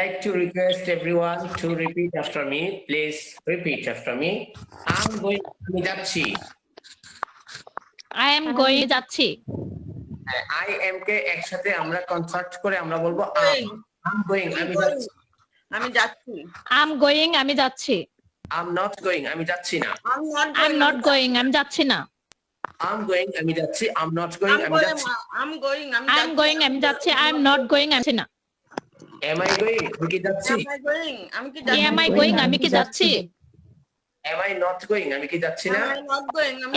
like to request everyone to repeat after me. Please repeat after me. I'm going আমি যাচ্ছি। I am going যাচ্ছি। I am কে একসাথে আমরা concert করে আমরা বলবো I'm going আমি যাচ্ছি। আমি যাচ্ছি। I'm going আমি যাচ্ছি। I'm not going আমি যাচ্ছি না। I'm not going আমি যাচ্ছি না। I'm going আমি যাচ্ছি। I'm not going আমি যাচ্ছি। I'm going আমি যাচ্ছি। I'm not going আমি যাচ্ছি না। Am I going আমি কি যাচ্ছি? আমি কি যাচ্ছি? Am I going আমি কি যাচ্ছি? Am I not going আমি কি যাচ্ছি না?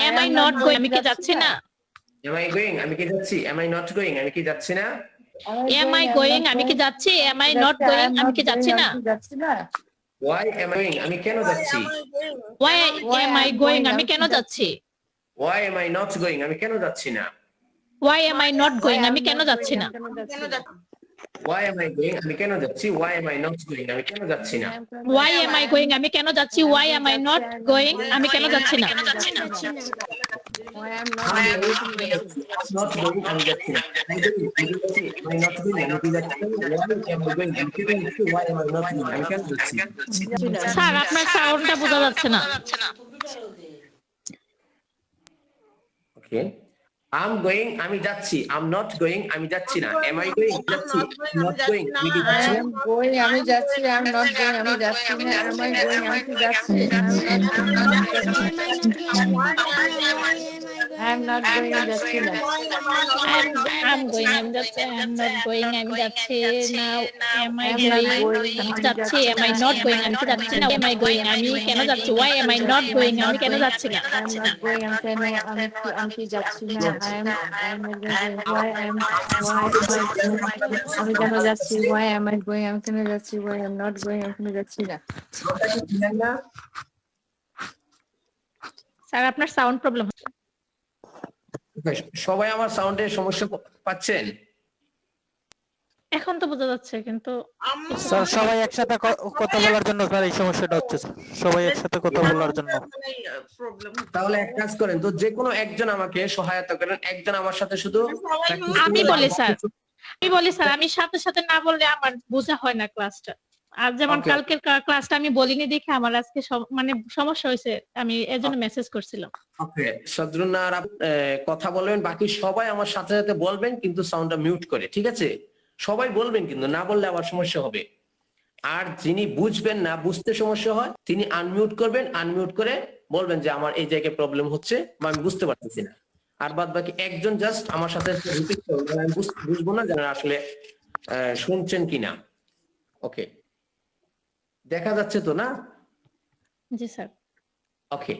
Am I not going আমি কি যাচ্ছি না? Am I going আমি কি যাচ্ছি? Am I not going আমি কি যাচ্ছি না? Am I going আমি কি যাচ্ছি? Am I not going আমি কি যাচ্ছি না? Why am I going আমি কেন যাচ্ছি? Why am I going আমি কেন যাচ্ছি? Why am I not going আমি কেন যাচ্ছি না? Why am I not going আমি কেন যাচ্ছি না? Why am I going আমি কেন যাচ্ছি? Why am I not going আমি কেন যাচ্ছি না? Why am I going আমি কেন যাচ্ছি? Why am I not going আমি কেন যাচ্ছি না? Why am Not going আমি যাচ্ছি না। Am I not going আমি কি যাচ্ছি? Why am I going আমি কেন যাচ্ছি? Why am I not going আমি কেন যাচ্ছি? স্যার আপনার সাউন্ডটা বোঝা যাচ্ছে না। Okay. I'm going আমি যাচ্ছি। I'm not going আমি যাচ্ছি না। Am I going যাচ্ছি? Not going আমি কি যাচ্ছি? I am going আমি যাচ্ছি। I'm not going আমি যাচ্ছি না। Am I going আমি কি যাচ্ছি? I'm not going আমি যাচ্ছি না। I'm going আমি যাচ্ছি। I'm not going আমি যাচ্ছি না। Am I going আমি যাচ্ছি। Am I not going আমি কি যাচ্ছি না? Am I going আমি কেন যাচ্ছি? Why am I not going আমি কেন যাচ্ছি না? I'm not going আমি কেন আমি কি যাচ্ছি না। আমি কেন যাচ্ছি? Why am I going আমি কেন যাচ্ছি? Why am not going আমি কেন যাচ্ছি না। স্যার আপনার সাউন্ড প্রবলেম হচ্ছে। সবাই আমার সাউন্ডের সমস্যা পাচ্ছেন? এখন তো বোঝা যাচ্ছে কিন্তু স্যার সবাই একসাথে কথা বলার জন্য স্যার এই সমস্যাটা হচ্ছে সবাই একসাথে কথা বলার জন্য। তাহলে এক কাজ করেন তো যে কোনো একজন আমাকে সহায়তা করেন, একজন আমার সাথে শুধু আমি বলি স্যার আমি সাথে সাথে না বললে আমার বোঝা হয় না ক্লাসটা। আর যেমন কালকের ক্লাসটা আমি বলিনি দেখে আমার আজকে মানে সমস্যা হয়েছে, আমি এজন্য মেসেজ করছিলাম। ওকে সদরুন্না আর কথা বলবেন, বাকি সবাই আমার সাথে সাথে বলবেন কিন্তু সাউন্ডটা মিউট করে, ঠিক আছে? সবাই বলবেন কিন্তু না বললে আবার সমস্যা হবে। আর যিনি বুঝবেন না, বুঝতে সমস্যা হয়, তিনি আনমিউট করবেন, আনমিউট করে বলবেন যে আমার এই জায়গায় প্রবলেম হচ্ছে বা আমি বুঝতে পারতেছি না। আর বাদ বাকি একজন জাস্ট আমার সাথে রিপিট করবেন, আমি বুঝবো না জানেন আসলে শুনছেন কিনা। ওকে দেখা যাচ্ছে তো না? জি স্যার। ওকে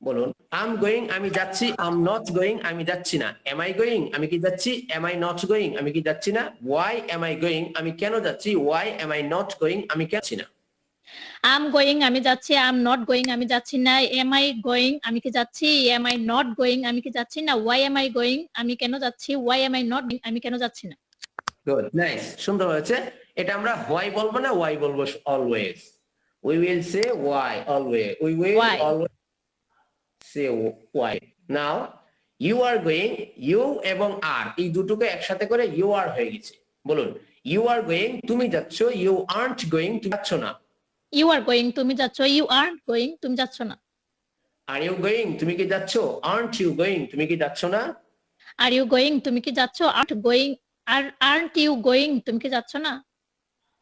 বলুন। আম গোয়িং আমি যাচ্ছি। আম নট গোয়িং আমি যাচ্ছি না। এম আই গোয়িং আমি কি যাচ্ছি? এম আই নট গোয়িং আমি কি যাচ্ছি না? ওয়াই এম আই গোয়িং আমি কেন যাচ্ছি? Why am I not going আমি কেন যাচ্ছি না? আম গোয়িং আমি যাচ্ছি। আম নট গোয়িং আমি যাচ্ছি না। এম আই গোয়িং আমি কি যাচ্ছি? এম আই নট গোয়িং আমি কি যাচ্ছি না? ওয়াই এম আই গোয়িং আমি কেন যাচ্ছি? ওয়াই এম আই নট আমি কেন যাচ্ছি না? গুড, নাইস, সুন্দর হয়েছে। এটা আমরা হোয়াই বলবো না, ওয়াই বলবো always. We will say why always. We will always say why. Now you are going, you এবং আর এই দুটোকে একসাথে করে ইউ আর হয়ে গেছে। বলুন ইউ আর গোয়িং তুমি যাচ্ছ, ইউ আরন্ট গোয়িং তুমি যাচ্ছ না। ইউ আর গোয়িং তুমি যাচ্ছ, ইউ আরন্ট গোয়িং তুমি যাচ্ছ না। আর ইউ গোয়িং তুমি কি যাচ্ছ? আরন্ট ইউ গোয়িং তুমি কি যাচ্ছ না? আর ইউ গোয়িং তুমি কি যাচ্ছ? Aren't going aren't you going তুমি কি যাচ্ছ না?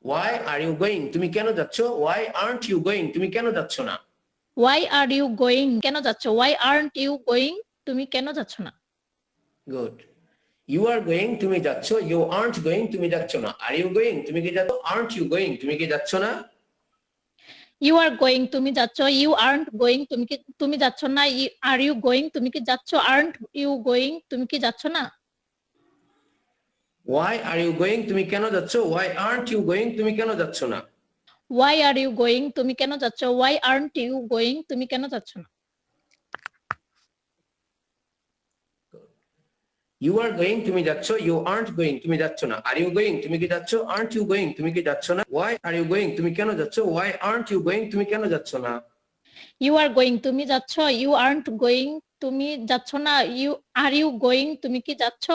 ওয়াই আর ইউ গোয়িং তুমি কেন যাচ্ছ? ওয়াই আরন্ট ইউ গোয়িং তুমি কেন যাচ্ছ না? ওয়াই আর ইউ গোয়িং কেন যাচ্ছ? ওয়াই আরন্ট ইউ গোয়িং তুমি কেন যাচ্ছ না? গুড। ইউ আর গোয়িং তুমি যাচ্ছ, ইউ আরন্ট গোয়িং তুমি যাচ্ছ না। আর ইউ গোয়িং তুমি কি যাচ্ছ? আরন্ট ইউ গোয়িং তুমি কি যাচ্ছ না? ইউ আর গোয়িং তুমি যাচ্ছ, ইউ আরন্ট গোয়িং তুমি যাচ্ছ না। আর ইউ গোয়িং তুমি কি যাচ্ছ? আরন্ট ইউ গোয়িং তুমি কি যাচ্ছ না? ওয়াই আর ইউ গোয়িং তুমি কেন যাচ্ছ? ওয়াই আরন্ট ইউ গোয়িং তুমি কেন যাচ্ছ না? ওয়াই আর ইউ গোয়িং তুমি কেন যাচ্ছ? ওয়াই আরন্ট ইউ গোয়িং তুমি কেন যাচ্ছ না? ইউ আর গোয়িং তুমি যাচ্ছ, ইউ আরন্ট গোয়িং তুমি যাচ্ছ না। আর ইউ গোয়িং তুমি কি যাচ্ছ? আরন্ট ইউ গোয়িং তুমি কি যাচ্ছ না? ওয়াই আর ইউ গোয়িং তুমি কেন যাচ্ছ? ওয়াই আরন্ট ইউ গোয়িং তুমি কেন যাচ্ছ না? ইউ আর গোয়িং তুমি যাচ্ছ, ইউ আরন্ট গোয়িং তুমি যাচ্ছ না? আর ইউ গোয়িং, তুমি কি যাচ্ছ?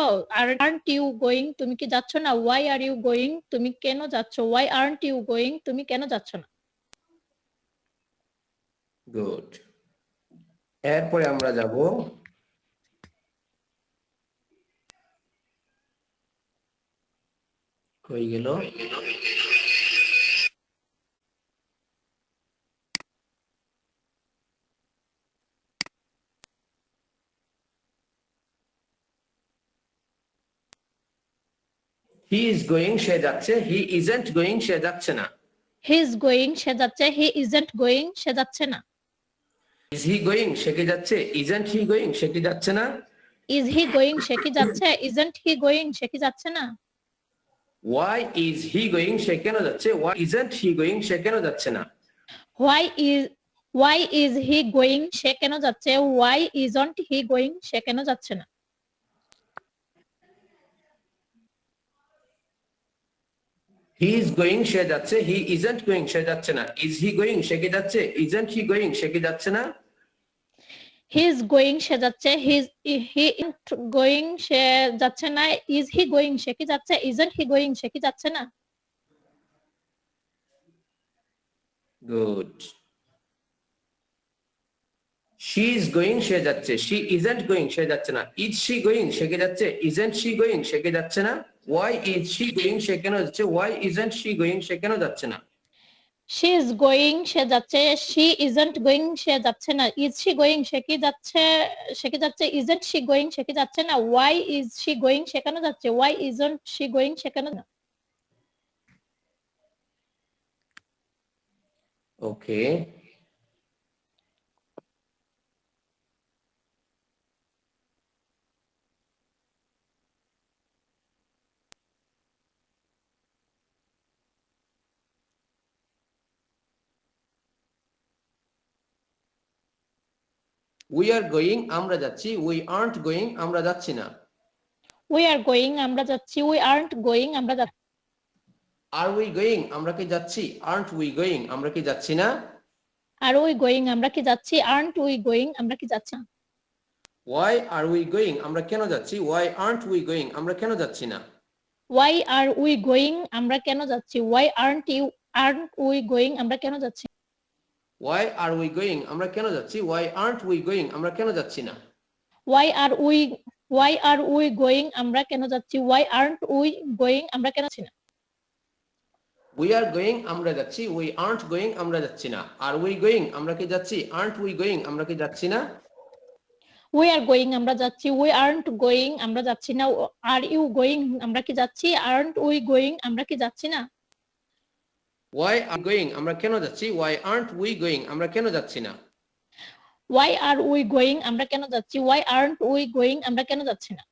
আরন্ট ইউ গোয়িং, তুমি কি যাচ্ছ না? ওয়াই আর ইউ গোয়িং, তুমি কেন যাচ্ছ? ওয়াই আরন্ট ইউ গোয়িং, তুমি কেন যাচ্ছ না? গুড। এরপরে আমরা যাব কই গেল? হি ইজ গোয়িং, সে যাচ্ছে। হি ইজন্ট গোয়িং, সে যাচ্ছে না। হি ইজ গোয়িং, সে যাচ্ছে। হি ইজন্ট গোয়িং, সে যাচ্ছে না। ইজ হি গোয়িং, সে কি যাচ্ছে? ইজন্ট হি গোয়িং, সে কি যাচ্ছে না? ইজ হি গোয়িং, সে কি যাচ্ছে? ইজন্ট হি গোয়িং, সে কি যাচ্ছে না? ওয়াই ইজ হি গোয়িং, সে কেন যাচ্ছে? ওয়াই ইজন্ট হি গোয়িং, সে কেন যাচ্ছে না? ওয়াই ইজ হি গোয়িং, সে কেন যাচ্ছে? ওয়াই ইজন্ট হি গোয়িং, সে কেন যাচ্ছে না? হি ইজ গোয়িং, সে যাচ্ছে। হি ইজন্ট গোয়িং, সে যাচ্ছে না। ইজ হি গোয়িং, সে কি যাচ্ছে? ইজন্ট হি গোয়িং, সে কি যাচ্ছে না? হি ইজ গোয়িং, সে যাচ্ছে। হি ইজন্ট গোয়িং, সে যাচ্ছে না। ইজ হি গোয়িং, সে কি যাচ্ছে? ইজন্ট হি গোয়িং, সে কি যাচ্ছে না? গুড। শি ইজ গোয়িং, সে যাচ্ছে। শি ইজন্ট গোয়িং, সে যাচ্ছে না। ইজ শি গোয়িং, সে কি যাচ্ছে? ইজন্ট শি গোয়িং, সে কি যাচ্ছে না? ওয়াই ইজ শি গোয়িং, সে কেন যাচ্ছে? ওয়াই ইজন্ট শি গোয়িং, সে কেন যাচ্ছে না? শি ইজ গোয়িং, সে যাচ্ছে। শি ইজন্ট গোয়িং, সে যাচ্ছে না। ইজ শি গোয়িং, সে কি যাচ্ছে? সে কি যাচ্ছে? ইজন্ট শি গোয়িং, সে কি যাচ্ছে না? ওয়াই ইজ শি গোয়িং, সে কেন যাচ্ছে? ওয়াই ইজন্ট শি গোয়িং, সে কেন না? ওকে। উই আর গোয়িং, আমরা যাচ্ছি। উই আর্নট গোয়িং, আমরা যাচ্ছি না। উই আর গোয়িং, আমরা যাচ্ছি। উই আরন্ট গোয়িং, আমরা যাচ্ছি। আর উই গোয়িং, আমরা কি যাচ্ছি? আর্নট উই গোয়িং, আমরা কি যাচ্ছি না? আর উই গোয়িং, আমরা কি যাচ্ছি? আরন্ট উই গোয়িং, আমরা কি যাচ্ছি না? ওয়াই আর উই গোয়িং, আমরা কেন যাচ্ছি? ওয়াই আর্নট উই গোয়িং, আমরা কেন যাচ্ছি না? ওয়াই আর উই গোয়িং, আমরা কেন যাচ্ছি? ওয়াই আরন্ট উই গোয়িং, আমরা কেন যাচ্ছি? ওয়াই আর উই গোয়িং, আমরা কেন যাচ্ছি? ওয়াই আর্নট উই গোয়িং, আমরা কেন যাচ্ছি না? ওয়াই আর উই গোয়িং, আমরা কেন যাচ্ছি? ওয়াই আরন্ট উই গোয়িং, আমরা কেন যাচ্ছি না? উই আর গোয়িং, আমরা যাচ্ছি। উই আর্নট গোয়িং, আমরা যাচ্ছি না। আর উই গোয়িং, আমরা কি যাচ্ছি? আর্নট উই গোয়িং, আমরা কি যাচ্ছি না? উই আর গোয়িং, আমরা যাচ্ছি। উই আরন্ট গোয়িং, আমরা যাচ্ছি না। আর ইউ গোয়িং, আমরা কি যাচ্ছি? আরন্ট উই গোয়িং, আমরা কি যাচ্ছি না? ওয়াই আর গোয়িং, আমরা কেন যাচ্ছি? ওয়াই আর্নট উই গোয়িং, আমরা কেন যাচ্ছি না? ওয়াই আর উই গোয়িং, আমরা কেন যাচ্ছি? ওয়াই আরন্ট উই গোয়িং, আমরা কেন যাচ্ছি না?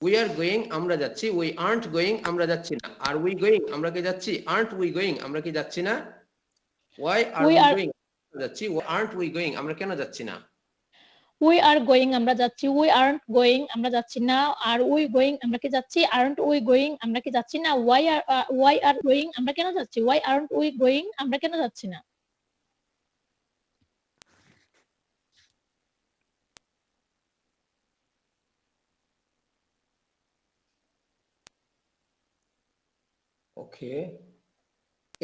উই আর গোয়িং, আমরা যাচ্ছি। উই আর্নট গোয়িং, আমরা যাচ্ছি না। আর উই গোয়িং, আমরা কি যাচ্ছি? আর্নট উই গোয়িং, আমরা কি যাচ্ছি না? Why are we we are going, যাচ্ছি। আর্নট উই গোয়িং, আমরা কেন যাচ্ছি না? উই আর গোয়িং, আমরা যাচ্ছি। উই আরন্ট গোয়িং, আমরা যাচ্ছি না। আর উই গোয়িং, আমরা কি যাচ্ছি? আরন্ট উই গোয়িং, আমরা কি যাচ্ছি না? ওয়াই আর গোয়িং, আমরা কেন যাচ্ছি? ওয়াই আরন্ট উই গোয়িং, আমরা কেন যাচ্ছি না? ওকে,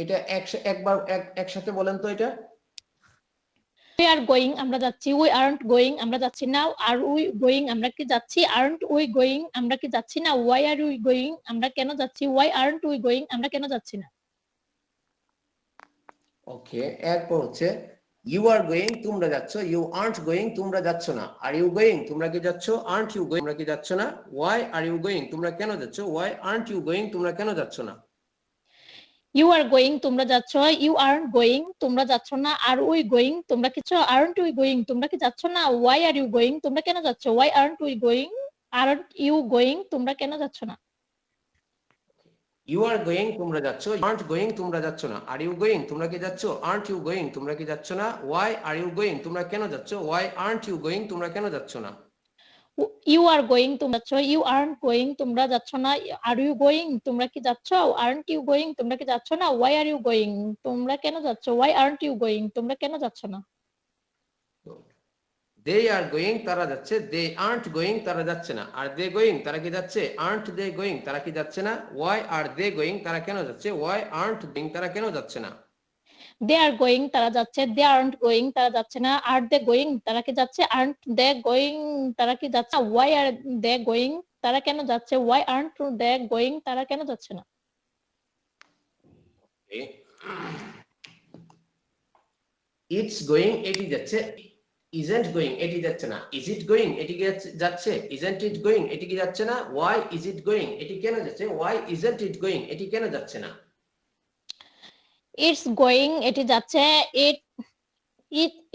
এটা একবার একসাথে বলেন তো এটা। উই আর গোয়িং, আমরা যাচ্ছি। উই আরন্ট গোয়িং, আমরা যাচ্ছি না। আর উই গোয়িং, আমরা কি যাচ্ছি? আরন্ট উই গোয়িং, আমরা কি যাচ্ছি না? ওয়াই আর উই গোয়িং, আমরা কেন যাচ্ছি? ওয়াই আরন্ট উই গোয়িং, আমরা কেন যাচ্ছি না? ওকে, এরপর হচ্ছে ইউ আর গোয়িং, তোমরা যাচ্ছ। ইউ আর্নট গোয়িং, তোমরা যাচ্ছ না। আর ইউ গোয়িং, তোমরা কি যাচ্ছ? আর্নট ইউ গোয়িং, তোমরা কি যাচ্ছ না? ওয়াই আর ইউ গোয়িং, তোমরা কেন যাচ্ছ? ওয়াই আর্নট ইউ গোয়িং, তোমরা কেন যাচ্ছ না? ইউ আর গোয়িং, তোমরা যাচ্ছ। ইউ আরন্ট গোয়িং, তোমরা যাচ্ছ না। আর উই গোয়িং, তোমরা কি আরন্ট উই গোয়িং, তোমরা কি যাচ্ছ না? ওয়াই আর ইউ গোয়িং, তোমরা কেন যাচ্ছ? Why aren't we going, aren't you going, তোমরা কেন যাচ্ছ না? ইউ আর গোয়িং, তোমরা যাচ্ছ। আর্নট গোয়িং, তোমরা যাচ্ছ না। আর ইউ গোয়িং, তোমরা কি যাচ্ছ? আর্নট ইউ গোয়িং, তোমরা কি যাচ্ছ না? ওয়াই আর ইউ গোয়িং, তোমরা কেন যাচ্ছ? ওয়াই আর্নট ইউ গোয়িং, তোমরা কেন যাচ্ছ না? ইউ আর গোয়িং, তোমরা যাচ্ছ। ইউ আরন্ট গোয়িং, তোমরা যাচ্ছ না। আর ইউ গোয়িং, তোমরা কি যাচ্ছ? আরন্ট ইউ গোয়িং, তোমরা কি যাচ্ছ না? ওয়াই আর ইউ গোয়িং, তোমরা কেন যাচ্ছ? ওয়াই আরন্ট ইউ গোয়িং, তোমরা কেন যাচ্ছ না? দে আর গোয়িং তারা যাচ্ছে, দে আর্নট গোয়িং তারা যাচ্ছে না। আর দে গোয়িং তারা কি যাচ্ছে, আর্নট দে গোয়িং তারা কি যাচ্ছে না। ওয়াই আর দে গোয়িং তারা কেন যাচ্ছে, ওয়াই আর্নট গোয়িং তারা কেন যাচ্ছে না। দে আর গোয়িং তারা যাচ্ছে, দে আরন্ট গোয়িং তারা যাচ্ছে না। আর দে গোয়িং তারা কি যাচ্ছে, আরন্ট দে গোয়িং তারা কি যাচ্ছে। ওয়াই আর দে গোয়িং তারা কেন যাচ্ছে, ওয়াই আরন্ট দে গোয়িং তারা কেন যাচ্ছে না। ইটস গোয়িং এটি যাচ্ছে, ইজন্ট গোয়িং এটি যাচ্ছে না। ইজ ইট গোয়িং এটি কি যাচ্ছে, ইজন্ট ইট গোয়িং এটি কি যাচ্ছে না। ওয়াই ইজ ইট গোয়িং এটি কেন যাচ্ছে, ওয়াই ইজন্ট ইট গোয়িং এটি কেন যাচ্ছে না। ইটস গোয়িং এটি যাচ্ছে,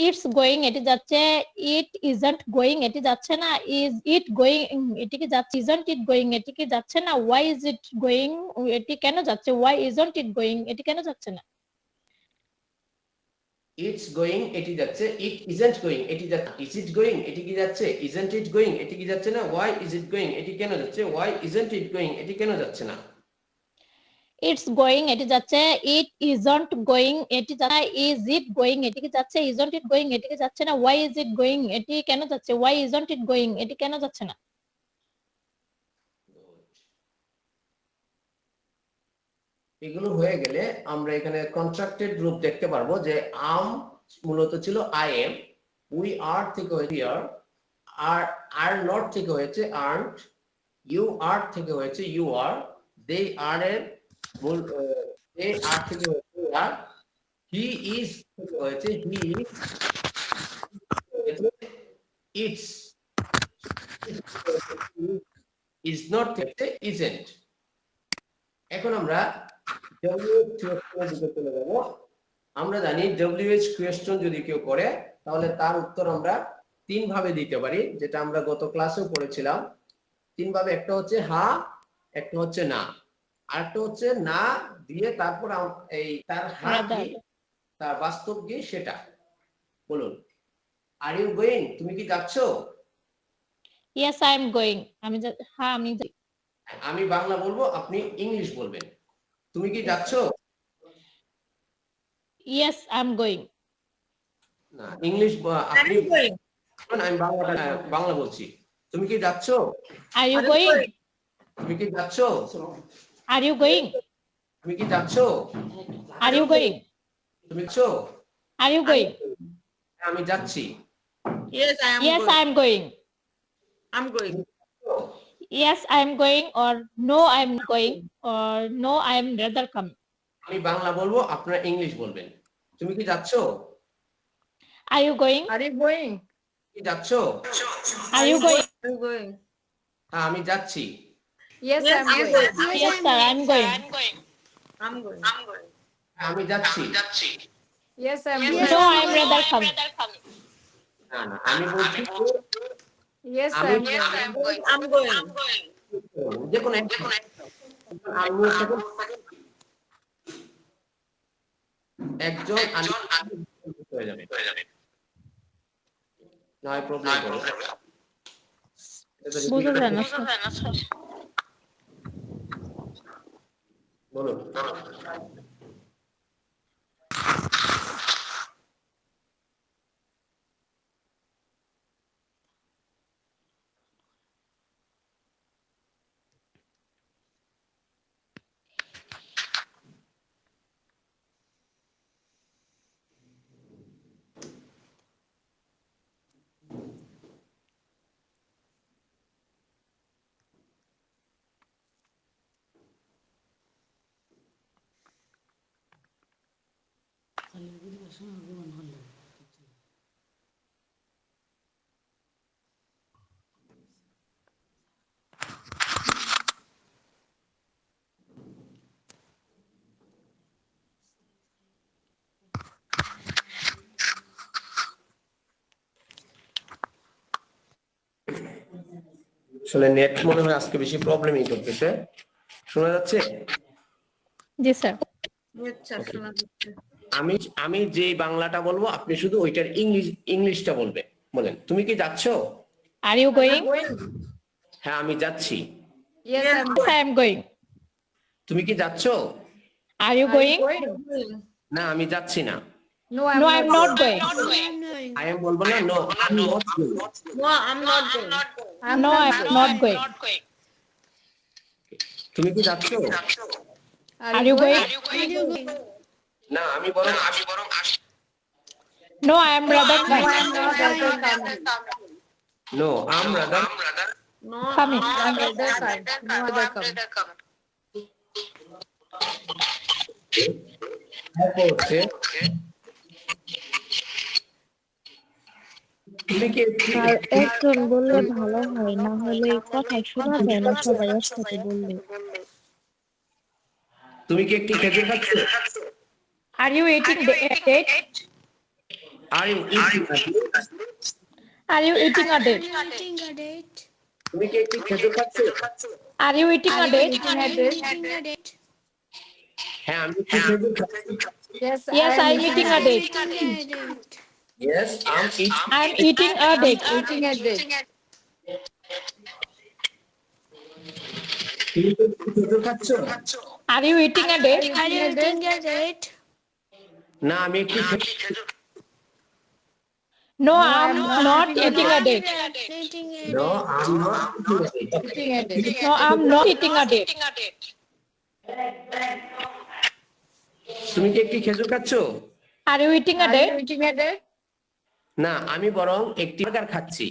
ইটস গোয়িং এটি যাচ্ছে, ইট ইজন্ট গোয়িং এটি যাচ্ছে না। ইজ ইট গোয়িং এটি কি যাচ্ছে, ইজন্ট ইট গোয়িং এটি কি যাচ্ছে না। ওয়াই ইজ ইট গোয়িং এটি কেন যাচ্ছে, ওয়াই ইজন্ট ইট গোয়িং এটি কেন যাচ্ছে না। ইটস গোয়িং এটি যাচ্ছে, ইট ইজন্ট গোয়িং এটি যাচ্ছে। ইজ ইট গোয়িং এটি কি যাচ্ছে, ইজন্ট ইট গোয়িং এটি কি যাচ্ছে না। ওয়াই ইজ ইট গোয়িং এটি কেন যাচ্ছে, ওয়াই ইজন্ট ইট গোয়িং এটি কেন যাচ্ছে না। ইটস গোয়িং এটি যাচ্ছে, ইট ইজন্ট গোয়িং এটি যাচ্ছে, ইজ ইট গোয়িং এটি কি যাচ্ছে, ইজন্ট ইট গোয়িং এটি কি যাচ্ছে না। ওয়াই ইজ ইট গোয়িং এটি কেন যাচ্ছে, ওয়াই ইজন্ট ইট গোয়িং এটি কেন যাচ্ছে না। এগুলো হয়ে গেলে আমরা এখানে কন্ট্রাক্টেড রূপ দেখতে পারবো যে আম মূলত ছিল আই এম, উই আর থেকে হয়েছে আর, আর নট থেকে হয়েছে আর্নট, ইউ আর থেকে হয়েছে ইউ আর, দে আর এর মূল দে আর থেকে হয়েছে আর, হি ইজ থেকে হয়েছে he is, it's is not থেকে ইজেন্ট। এখন আমরা WH কোয়েশ্চনের দিকে চলে যাব। আমরা জানি WH কোয়েশ্চন যদি কেউ করে তাহলে তার উত্তর আমরা তিন ভাবে দিতে পারি, যেটা আমরা গত ক্লাসেও পড়েছিলাম। তিন ভাবে, একটা হচ্ছে হ্যাঁ, একটা হচ্ছে না, আর একটা হচ্ছে না দিয়ে তারপর এই তার হ্যাঁ কি, তার বাস্তব কি সেটা বলুন। আর ইউ গোয়িং তুমি কি যাচ্ছ। ইয়েস আই এম গোয়িং আমি হ্যাঁ আমি আমি বাংলা বলবো, আপনি ইংলিশ বলবেন। তুমি কি যাচ্ছ। Yes I am going. না, ইংলিশ আপনি আমি বাংলা বলছি। তুমি কি যাচ্ছ। আর ইউ গোয়িং, তুমি কি যাচ্ছ। আর ইউ গোয়িং, তুমি কি যাচ্ছ। আর ইউ গোয়িং, তুমি যাচ্ছ। Are you going. আমি যাচ্ছি। Yes, I am Yes going. I am going. I'm going. Yes I am going, or no I am going, or no I am rather come. আমি বাংলা বলবো, আপনারা English বলবেন। তুমি কি যাচ্ছ। Are you going? Are you going? কি যাচ্ছ। Are you going? I'm going. হ্যাঁ আমি যাচ্ছি। Yes, Yes, I'm I'm going. going. Yes sir I am going. I'm going. I'm going. হ্যাঁ, আমি যাচ্ছি। Yes, I'm Yes, going. No I am rather come. না না, আমি বলছি Yes, আমি I'm going. I'm going. যে কোনো একজন হয়ে যাবে, নয় প্রবলেম করো। বুঝা যায় না স্যার। বলুন। আসলে নেট মনে হয় আজকে বেশি প্রবলেমই করতেছে। শোনা যাচ্ছে। জি স্যার। আচ্ছা, শোনা যাচ্ছে। আমি যে বাংলাটা বলবো আপনি শুধু ওইটার ইংলিশটা বলবে। বলেন, তুমি কি যাচ্ছ। Are you going? হ্যাঁ আমি যাচ্ছি। Yes, I'm Yes I am going. তুমি কি যাচ্ছ। Are you going? going. না আমি যাচ্ছি না। No, No I am not going. I am বলবো না, নো আমি not going. No, I'm not going. No, I'm not going. তুমি কি যাচ্ছ? Are you going? না আমি বরং No, I am rather No, coming. I'm not rather coming. No I'm rather No, Coming. I'm rather coming. No other coming. হচ্ছে তুমি কি আর একজন বললে ভালো হয়, না হলে কথা শোনা যায় না সবাই একসাথে বললে। তুমি কি একটি খেজুর খাচ্ছ? Are you eating the date? Are you eating? Are you eating a date? তুমি কি একটি খেজুর খাচ্ছ? Are you eating a date? হ্যাঁ আমি একটি খেজুর খাচ্ছি। Yes, I'm eating a date. Yes I'm eat. I'm eating a date. Eating a date. তুমি কি একটি খেজুর খাচ্ছ? Are you eating a date? না আমি একটি খেজুর। No, I'm not eating a date. No I'm not Eating a date. No, I'm not eating a date. তুমি কি একটি খেজুর খাচ্ছ? Are you eating a Are you date? eating a date? না আমি বরং একটি বার্গার খাচ্ছি।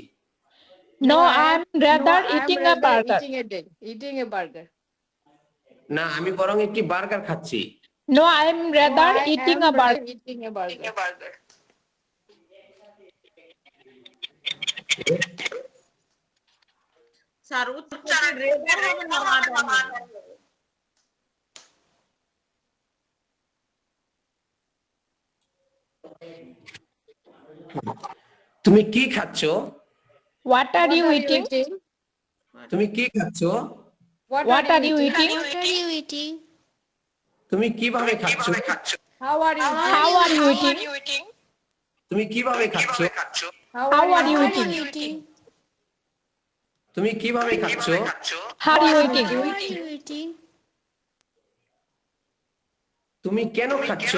No, I'm rather No, I'm eating a rather burger. Eating a date. Eating a burger. না আমি বরং একটি বার্গার খাচ্ছি। No, I'm rather I eating am a burger. rather eating a burger. Sir উত্তরটা রেজার হবে না মাদার হবে। তুমি কি খাচ্ছ? What are you eating? তুমি কি খাচ্ছ? What are you eating? তুমি কিভাবে খাচ্ছ? How are you? How are you eating? তুমি কিভাবে খাচ্ছ? How are you eating? তুমি কিভাবে খাচ্ছ? How are you eating? তুমি কেন খাচ্ছ?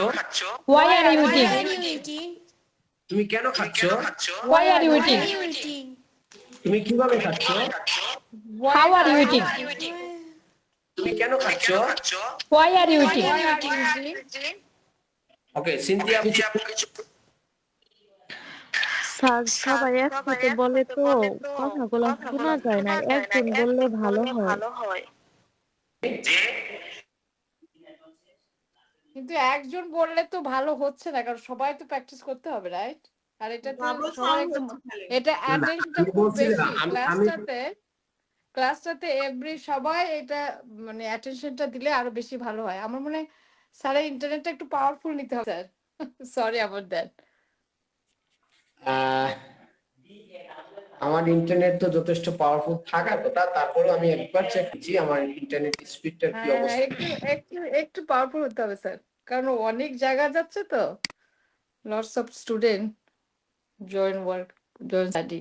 Why are you eating? তুমি কেন খাচ্ছ? Why are you eating? তুমি কিভাবে খাচ্ছ? How are you eating? তুমি কেন খাচ্ছ? Why are you eating? Okay Cynthia sir সবাই একসাথে বলে তো কথাগুলো শোনা যায় না, একজন বললে ভালো হয়। কিন্তু একজন বললে তো ভালো হচ্ছে না, কারণ সবাই তো প্র্যাকটিস করতে হবে, রাইট? আর এটা তো ডাবল সবাই সাউন্ড একদম, হচ্ছে খালি। এটা অ্যাটেনশনটা আমি খুব বলছি না, বেশি আমি ক্লাসটাতে এভরি সবাই এটা মানে অ্যাটেনশনটা দিলে আরো বেশি ভালো হয়। আমার মনে হয় স্যারের ইন্টারনেটটা একটু পাওয়ারফুল নিতে হবে স্যার। Sorry about that. আমার ইন্টারনেট তো যথেষ্ট পাওয়ারফুল থাকার কথা, তারপরেও আমি একবার চেক করছি আমার ইন্টারনেট স্পিডটার কি হ্যাঁ অবস্থা। একটু একটু একটু পাওয়ারফুল হতে হবে স্যার, কারণ অনেক জায়গা যাচ্ছে তো, lots of student join work, join study.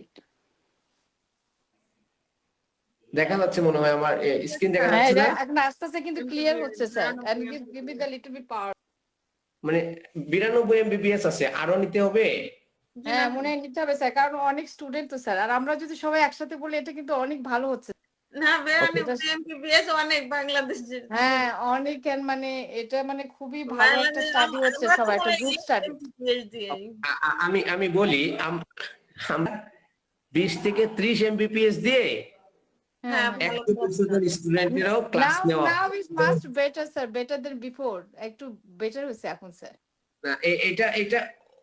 দেখা যাচ্ছে মনে হয় আমার স্ক্রিন দেখা হ্যাঁ যাচ্ছে এটা না? এখন আস্তে আস্তে কিন্তু ক্লিয়ার হচ্ছে sir, and give me the little bit power. মানে 92 এমবিপিএস আছে, আরো নিতে হবে। হ্যাঁ মনে হয় নিতে হবে স্যার, কারণ অনেক স্টুডেন্ট তো স্যার, আর আমরা যদি সবাই একসাথে বলি এটা কিন্তু অনেক ভালো হচ্ছে। না বেরানি Okay. এমবিবিএস অনেক বাংলাদেশে। হ্যাঁ অনেক, মানে এটা মানে খুবই ভালো একটা স্টাডি হচ্ছে, সবাই একটা গ্রুপ স্টাডি। আমি বলি আমরা 20 থেকে 30 এমবিপিএস দিয়ে হ্যাঁ ভালো 100 জন স্টুডেন্টেরও ক্লাস নাও নেওয়া। Now is must better sir, better then before, একটু বেটার হয়েছে এখন স্যার। না, এটা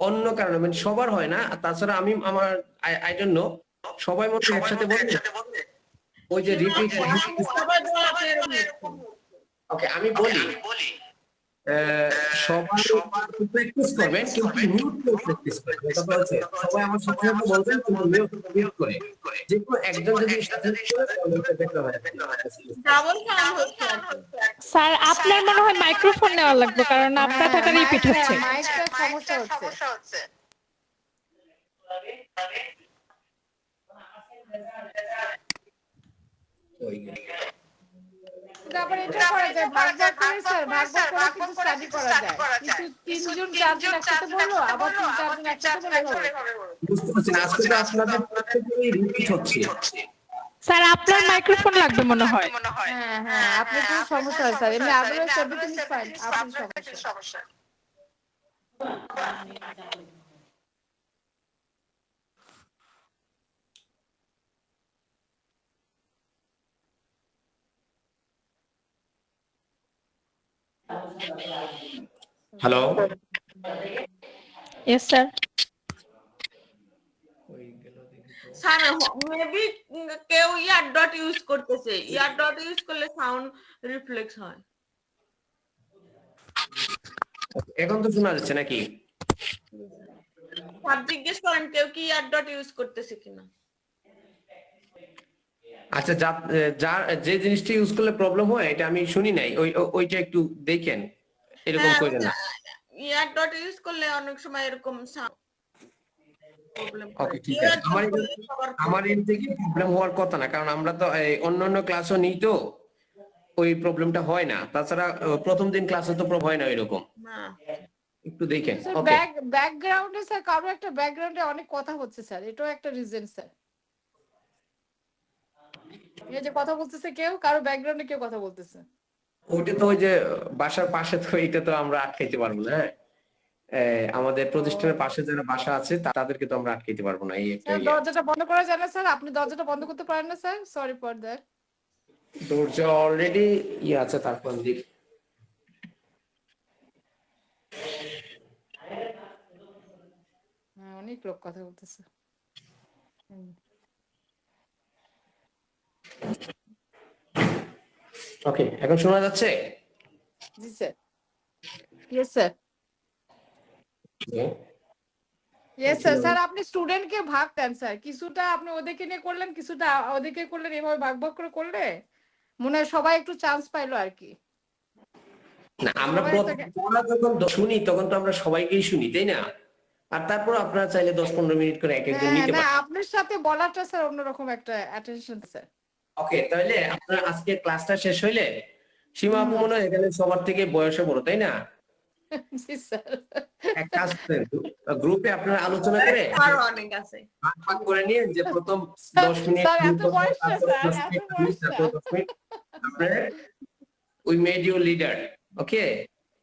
অন্য কারণে, মানে সবার হয় না। আর তাছাড়া আমি আমার আই ডোন্ট নো সবাই মতো একসাথে বলবে ওই যে রিপিট। সবাই বলাতে এরকম। ওকে আমি বলি সবাই প্র্যাকটিস করবেন কিন্তু মিউট করে প্র্যাকটিস করবেন। কথা বলছে সবাই আমার সাথে সাথে বলবেন কিন্তু মিউট করে, যে কোনো একজন যদি সাথে করে তাহলে এটা বেটার হয়। ডাবল সাউন্ড হচ্ছে। স্যার আপনার মনে হয় মাইক্রোফোন নেওয়া লাগবে, কারণ আপনার কথা রিপিট হচ্ছে। মাইকটা সমস্যা হচ্ছে। তারপরে এটা করা যায় ভাগ করে স্যার ভাগ করে কিন্তু স্টাডি করা যায় কিছু তিনজন চারজন একসাথে বললো আবার তিন চারজন একসাথে বলে হবে বুঝতে পারছেন আজকে তো আপনাদের প্রত্যেকেরই রিপিট হচ্ছে। স্যার আপনার মাইক্রোফোন লাগবে মনে হয়। হ্যাঁ হ্যাঁ আপনার কোনো সমস্যা হয় স্যার এমনি আদারওয়াইজ এভরিথিং ইজ ফাইন আপনার সমস্যা hello, yes sir. Sir maybe কেউ ইয়ার ডট ইউজ করতেছে, ইয়ার ডট ইউজ করলে সাউন্ড রিফ্লেক্স হয়। এখন তো শোনা যাচ্ছে নাকি? স্যার জিজ্ঞেস করেন কেউ কি ইয়ার ডট ইউজ করতেছে কিনা। আচ্ছা, যার যে জিনিসটা ইউজ করলে প্রবলেম হয় এটা আমি শুনি নাই, ওইটা একটু দেখেন, এরকম করেন না। ইয়ার ডট ইউজ করলে অনেক সময় এরকম প্রবলেম ওকে, ঠিক আছে। আমার এর থেকে প্রবলেম হওয়ার কথা না, কারণ আমরা তো অন্যান্য ক্লাসও নিই, তো ওই প্রবলেমটা হয় না। তাছাড়া প্রথম দিন ক্লাসে তো প্রবলেম হয় না এরকম। না একটু দেখেন। স্যার ওকে, ব্যাকগ্রাউন্ডে স্যার কারো একটা ব্যাকগ্রাউন্ডে অনেক কথা হচ্ছে স্যার, এটাও একটা রিজন স্যার। এই যে কথা বলতেছে কেউ, কারো ব্যাকগ্রাউন্ডে কেউ কথা বলতেছে, ওইটা তো ওই যে বাসার পাশে, তো এটা তো আমরা আটকাইতে পারবো না। হ্যাঁ, আমাদের প্রতিষ্ঠানের পাশে যারা বাসা আছে তাদেরকে তো আমরা আটকাইতে পারবো না। এই একটা স্যার দরজাটা বন্ধ করা যায় না স্যার? আপনি দরজাটা বন্ধ করতে পারেন না স্যার? Sorry for that. দরজা অলরেডি আছে, তারপর দিক। হ্যাঁ অনেক লোক কথা বলতেছে। ওকে, এখন শোনা যাচ্ছে? জি sir. Yes sir. Yes sir. Sir আপনি স্টুডেন্টকে ভাগ দেন স্যার, কিছুটা আপনি ওদেরকে নিয়ে করলেন, কিছুটা ওদেরকে করলেন, এভাবে ভাগ ভাগ করে করলে মনে হয় সবাই একটু চান্স পাইলো আর কি। না, আমরা যখন শুনি তখন তো আমরা সবাইকেই শুনি, তাই না? আর তারপর আপনারা চাইলে 10-15 মিনিট করে এক একজন নিতে না পারেন। আপনার সাথে বলাটা স্যার অন্যরকম একটা অ্যাটেনশন স্যার। ওকে, তাহলে আপনার আজকে ক্লাসটা শেষ হইলে, সীমা আপু মনে হয় এখানে সবার থেকে বয়সে বড়, তাই না? জি স্যার। এক কাজ করেন, গ্রুপে আপনারা আলোচনা করে আরো অনেক আছে। ভাগ ভাগ করে নিয়ে যে প্রথম 10 মিনিট, স্যার এত বয়স না স্যার, এত বয়স না। আপনারা we made you leader. Okay,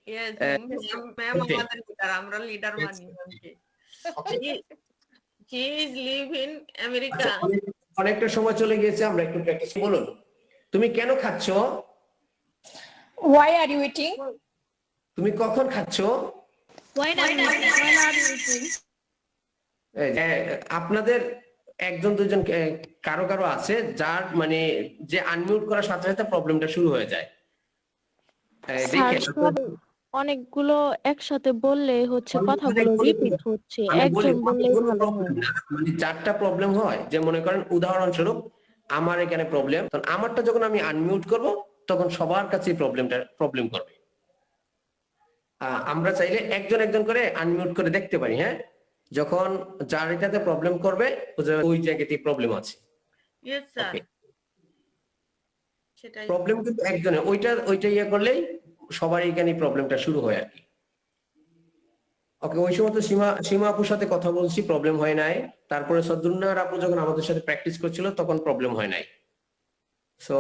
yes ma'am আমাদের লিডার, আমরা লিডার মানি ম্যামকে। He is live in America. অনেকটা সময় চলে গিয়েছে, আমরা একটু প্র্যাকটিস। বলুন, তুমি কেন খাচ্ছ? Why are you eating? তুমি কখন খাচ্ছ? When are you eating? আপনাদের একজন দুজন কারো কারো আছে যার মানে যে আনমিউট করার সাথে সাথে প্রবলেমটা শুরু হয়ে যায়। অনেকগুলো একসাথে বললে হচ্ছে কথাগুলো রিপিট হচ্ছে, একজন বললেই ভালো হয়। মানে চারটা প্রবলেম হয়, যে মনে করেন উদাহরণস্বরূপ আমার এখানে প্রবলেম, তখন আমারটা যখন আমি আনমিউট করব তখন সবার কাছে প্রবলেম করবে। আমরা চাইলে একজন একজন করে আনমিউট করে দেখতে পারি। হ্যাঁ, যখন যার এটাতে প্রবলেম করবে ওই জায়গাতেই প্রবলেম আছে। ইয়েস স্যার, সেটাই প্রবলেম কিন্তু একজনের, ওইটা ইয়ে করলেই সবার এখানে প্রবলেমটা শুরু হয় আর কি। ওকে, ওই সময় তো সীমা আপুর সাথে কথা বলছি, প্রবলেম হয় নাই। তারপরে সদরুন্নাহার আপু যখন আমাদের সাথে প্র্যাকটিস করছিল তখন প্রবলেম হয় নাই। সো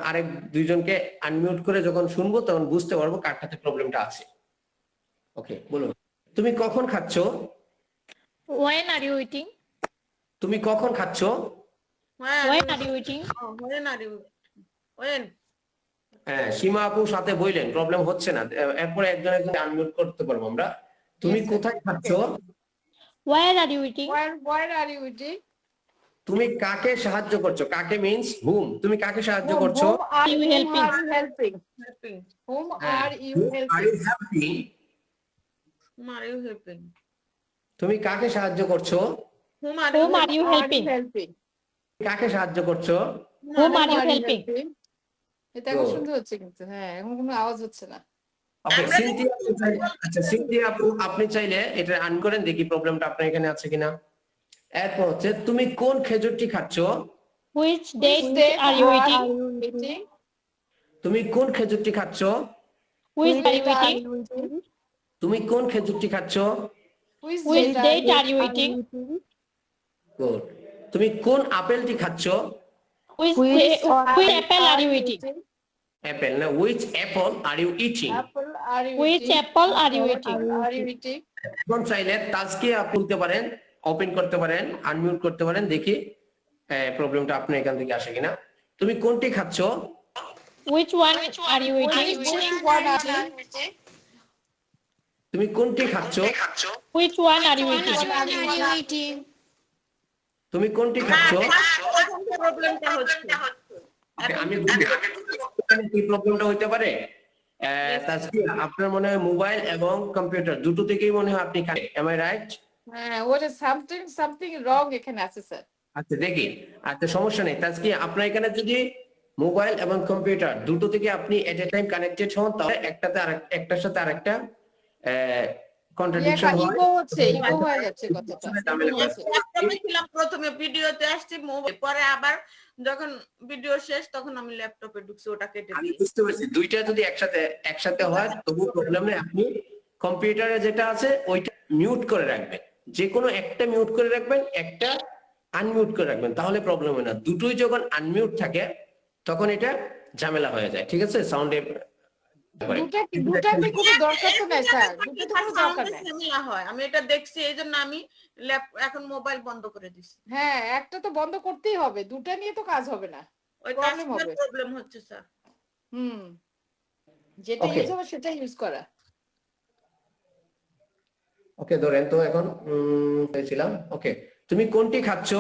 আরেক দুইজনকে আনমিউট করে যখন শুনবো তখন বুঝতে পারবো কারটাতে প্রবলেমটা আছে। ওকে, বলুন, তুমি কখন খাচ্ছ? When are you eating? তুমি কখন খাচ্ছ? When are you eating? When? হ্যাঁ, সীমা আপুর সাথে বললেন প্রবলেম হচ্ছে না, এরপরে একজন একজন আনমিউট করতে পারবো আমরা। তুমি কোথায় খাচ্ছ? Where are you eating? Where are you eating? তুমি কাকে সাহায্য করছো? কাকে মিন্স হুম। তুমি কাকে সাহায্য করছো? Whom are you helping? Helping. Whom are you Are you helping? helping? Whom are you helping? তুমি কাকে সাহায্য করছো? Whom are Whom you are you helping? কাকে সাহায্য করছো? Whom are you helping? এটা এখন শুনতে হচ্ছে কিন্তু, হ্যাঁ এখন কোনো আওয়াজ হচ্ছে না। ওকে, সিনথিয়া আপু আচ্ছা সিনথিয়া আপু আপনি চাইলে এটা আন করেন, দেখি প্রবলেমটা আপনার এখানে আছে কিনা। এরপর হচ্ছে তুমি কোন খেজুরটি খাচ্ছ? Which date are you eating? তুমি কোন খেজুরটি খাচ্ছ? Which Which are you are eating? you eating? তুমি কোন খেজুরটি খাচ্ছ? Which Which date date are you eating? Good. তুমি কোন আপেলটি খাচ্ছ? Which apple are you eating? Apple না, which apple are you eating? Apple are you Which eating? apple are you eating? Are you eating? এখন চাইলে তাজকে খুলতে পারেন, open করতে পারেন, আনমিউট করতে পারেন, দেখি প্রবলেমটা আপনার এখান থেকে আসে কিনা। তুমি কোনটি খাচ্ছ? Which one are you eating? Which one are you eating? তুমি কোনটি খাচ্ছ? Which one are you eating? তুমি কোনটি খাচ্ছ? প্রবলেমটা হচ্ছে আমি কি প্রবলেমটা হইতে পারে? তাজকি, আপনার মনে হয় মোবাইল এবং কম্পিউটার দুটো থেকেই মনে হয় আপনি খান। Am I right? What is something wrong এখানে আছে স্যার? আচ্ছা দেখি, আচ্ছা সমস্যা নেই। তাজকি, আপনার এখানে যদি মোবাইল এবং কম্পিউটার দুটো থেকে আপনি এট এ টাইম কানেক্টেড হন, তাহলে একটার সাথে আরেকটা কন্ট্রাডিকশন হয়, ইগো হচ্ছে, ইগো হয়ে যাচ্ছে কথাটা। ঝামেলা হয়। ল্যাপটপে ছিলাম প্রথমে, ভিডিওতে আসছি মোবাইল, পরে আবার যখন ভিডিও শেষ তখন আমি ল্যাপটপে ঢুকছি, ওটা কেটে আমি দিই। বুঝতে পারছি, দুইটা যদি একসাথে হয় তবু প্রবলেম নেই। আপনি কম্পিউটারে যেটা আছে ওইটা মিউট করে রাখবেন, যে কোনো একটা মিউট করে রাখবেন, একটা আনমিউট করে রাখবেন, তাহলে প্রবলেম হয় না। দুটোই যখন আনমিউট থাকে তখন এটা ঝামেলা হয়ে যায়, ঠিক আছে? সাউন্ডে দুটাতে কোনো দরকার তো নাই স্যার, দুটো তো কোনো দরকার নাই। ঝামেলা হয়, আমি এটা দেখছি, এই জন্য আমি এখন মোবাইল বন্ধ করে দিছি। হ্যাঁ, একটা তো বন্ধ করতেই হবে, দুটা নিয়ে তো কাজ হবে না, ওই প্রবলেম হবে। প্রবলেম হচ্ছে স্যার। যেটা Okay. ইউজ হবে সেটা ইউজ করা। ওকে, ধরেন তো এখন পেয়েছিলাম। ওকে, তুমি কোনটি খাচ্ছ?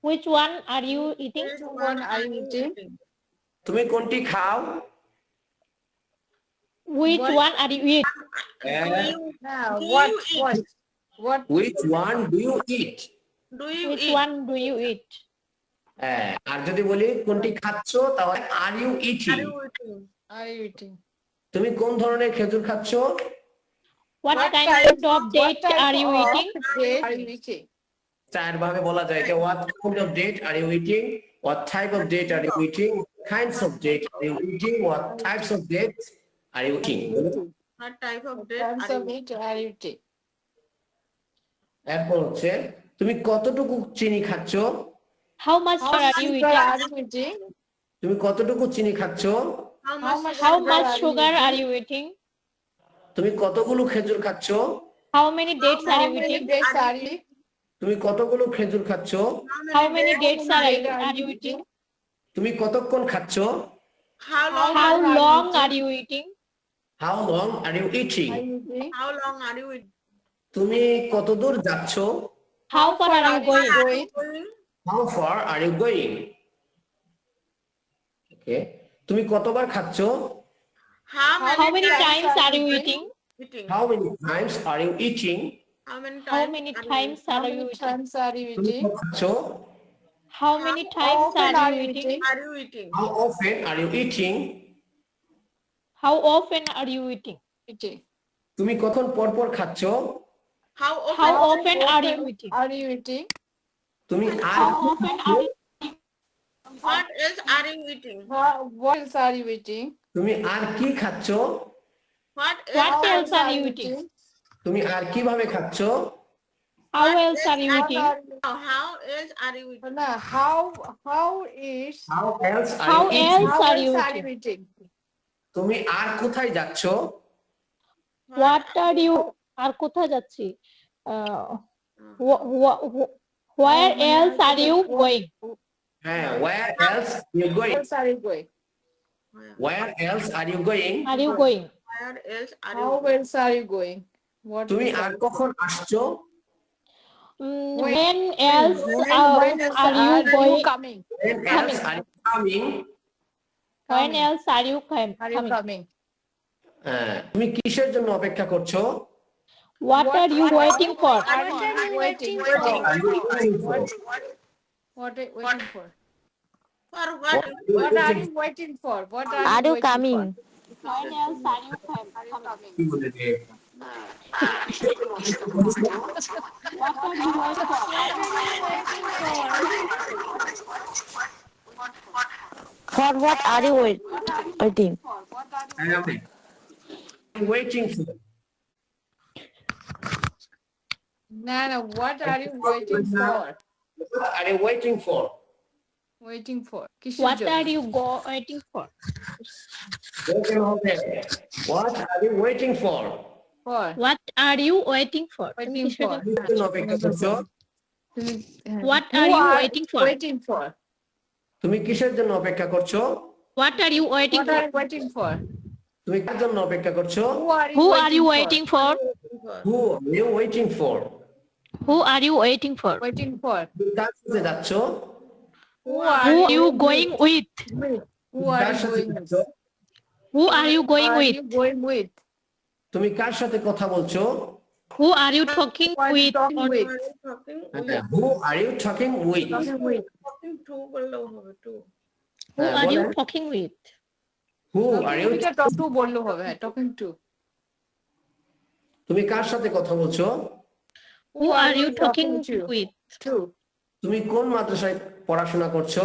Which one are you eating? Which one are you eating? তুমি কোনটি খাও? Which What- one are you eating? হ্যাঁ, Do what you eat? what Which one do you eat? Do you Which eat? one do you eat? আর যদি বলি কোনটি খাচ্ছ, তাহলে are you Are eating? you eating? are you eating? তুমি কোন ধরনের খেজুর খাচ্ছ? What kind of date are you eating? Date are you eating? চার ভাবে বলা যায় যে what kind of date are you eating, what type of date are you eating, kinds of date are you eating, what types of dates are you eating? What type of date Terms are of you it are you eating? এরপর হচ্ছে তুমি কতটুকু চিনি খাচ্ছ? How much How sugar are you sugar eating? are you eating? তুমি কতটুকু চিনি খাচ্ছ? How How much? much How sugar much are you sugar eating? are you eating? তুমি কতগুলো খেজুর খাচ্ছ? How many dates are How you many eating? dates are you eating? তুমি কতগুলো খেজুর খাচ্ছ? How many dates How are many you dates eating? তুমি কতক্ষণ খাচ্ছ? How long? How are you long eating? are you eating? How long are you eating? Are you eating? How long are you eating? তুমি কতদূর যাচ্ছ? How far are you going? Going? How far are you going? Okay. তুমি কতবার খাচ্ছ? How many times are you eating? Eating? How many times are you eating? How many How times? many are you times How are you many eating? times are you তুমি eating? খাচ্ছ? How many times often are you eating? Are you eating? How often are you eating? How often are you eating? Eating. তুমি কখন পর পর খাচ্ছ? How How often? often are you eating? Are you eating? তুমি আর How often are you? What else are you eating? What else are you eating? তুমি আর কি খাচ্ছ? What What else? else are you eating? তুমি আর কিভাবে খাচ্ছ? How else are you What eating? are you- How else are you eating? No, how is How else are How you eating? else how are you else are you eating? eating? তুমি আর কোথায় যাচ্ছ? What are you? আর কোথায় যাচ্ছি? Where else are you going? হ্যাঁ, where else are you going? Where else are you going? Where else are you going? Are you going? Where else are you How going? else are you going? What তুমি else R are you কখন আসছো? When else when else are you going? coming? When else are you coming? When else are you Are you coming? coming? তুমি কিসের জন্য অপেক্ষা করছো? What are you waiting for? What are you waiting for? Are you waiting for? What are you waiting for? For what? What are you waiting for? What are Are you waiting coming? When else are you coming? কি বলে যে What are you waiting for? For what are you waiting? waiting. waiting for. না না, what are you waiting for? What are you waiting for? Waiting for কিসের What জন্য? are you waiting for? What are you waiting for? For What are you waiting for? তুমি waiting কিসের for জন্য- কিসের জন্য অপেক্ষা করছো? তুমি What who are you waiting for? waiting for? তুমি কিসের জন্য অপেক্ষা করছো? What are you waiting What are for? you waiting for? তুমি কার জন্য অপেক্ষা করছো? Who are you waiting for? Who are you waiting for? Who are you waiting for? Waiting for তুমি কার সাথে যাচ্ছো? who Who are you going with? who are car you সাথে going with? যাচ্ছো? Who are you going Are with? you going with? তুমি কার সাথে কথা বলছো? Who are you talking Who are you with? talking Or- with? Who are you talking with? Talking with. Talking to বললেও হবে to. Who হ্যাঁ, are you বলেন। talking with? Who are you? এটা talk to বললেও হবে, হ্যাঁ, talking to. তুমি কার সাথে কথা বলছো? Who are you talking to? with? To. তুমি কোন মাদ্রাসায় পড়াশোনা করছো?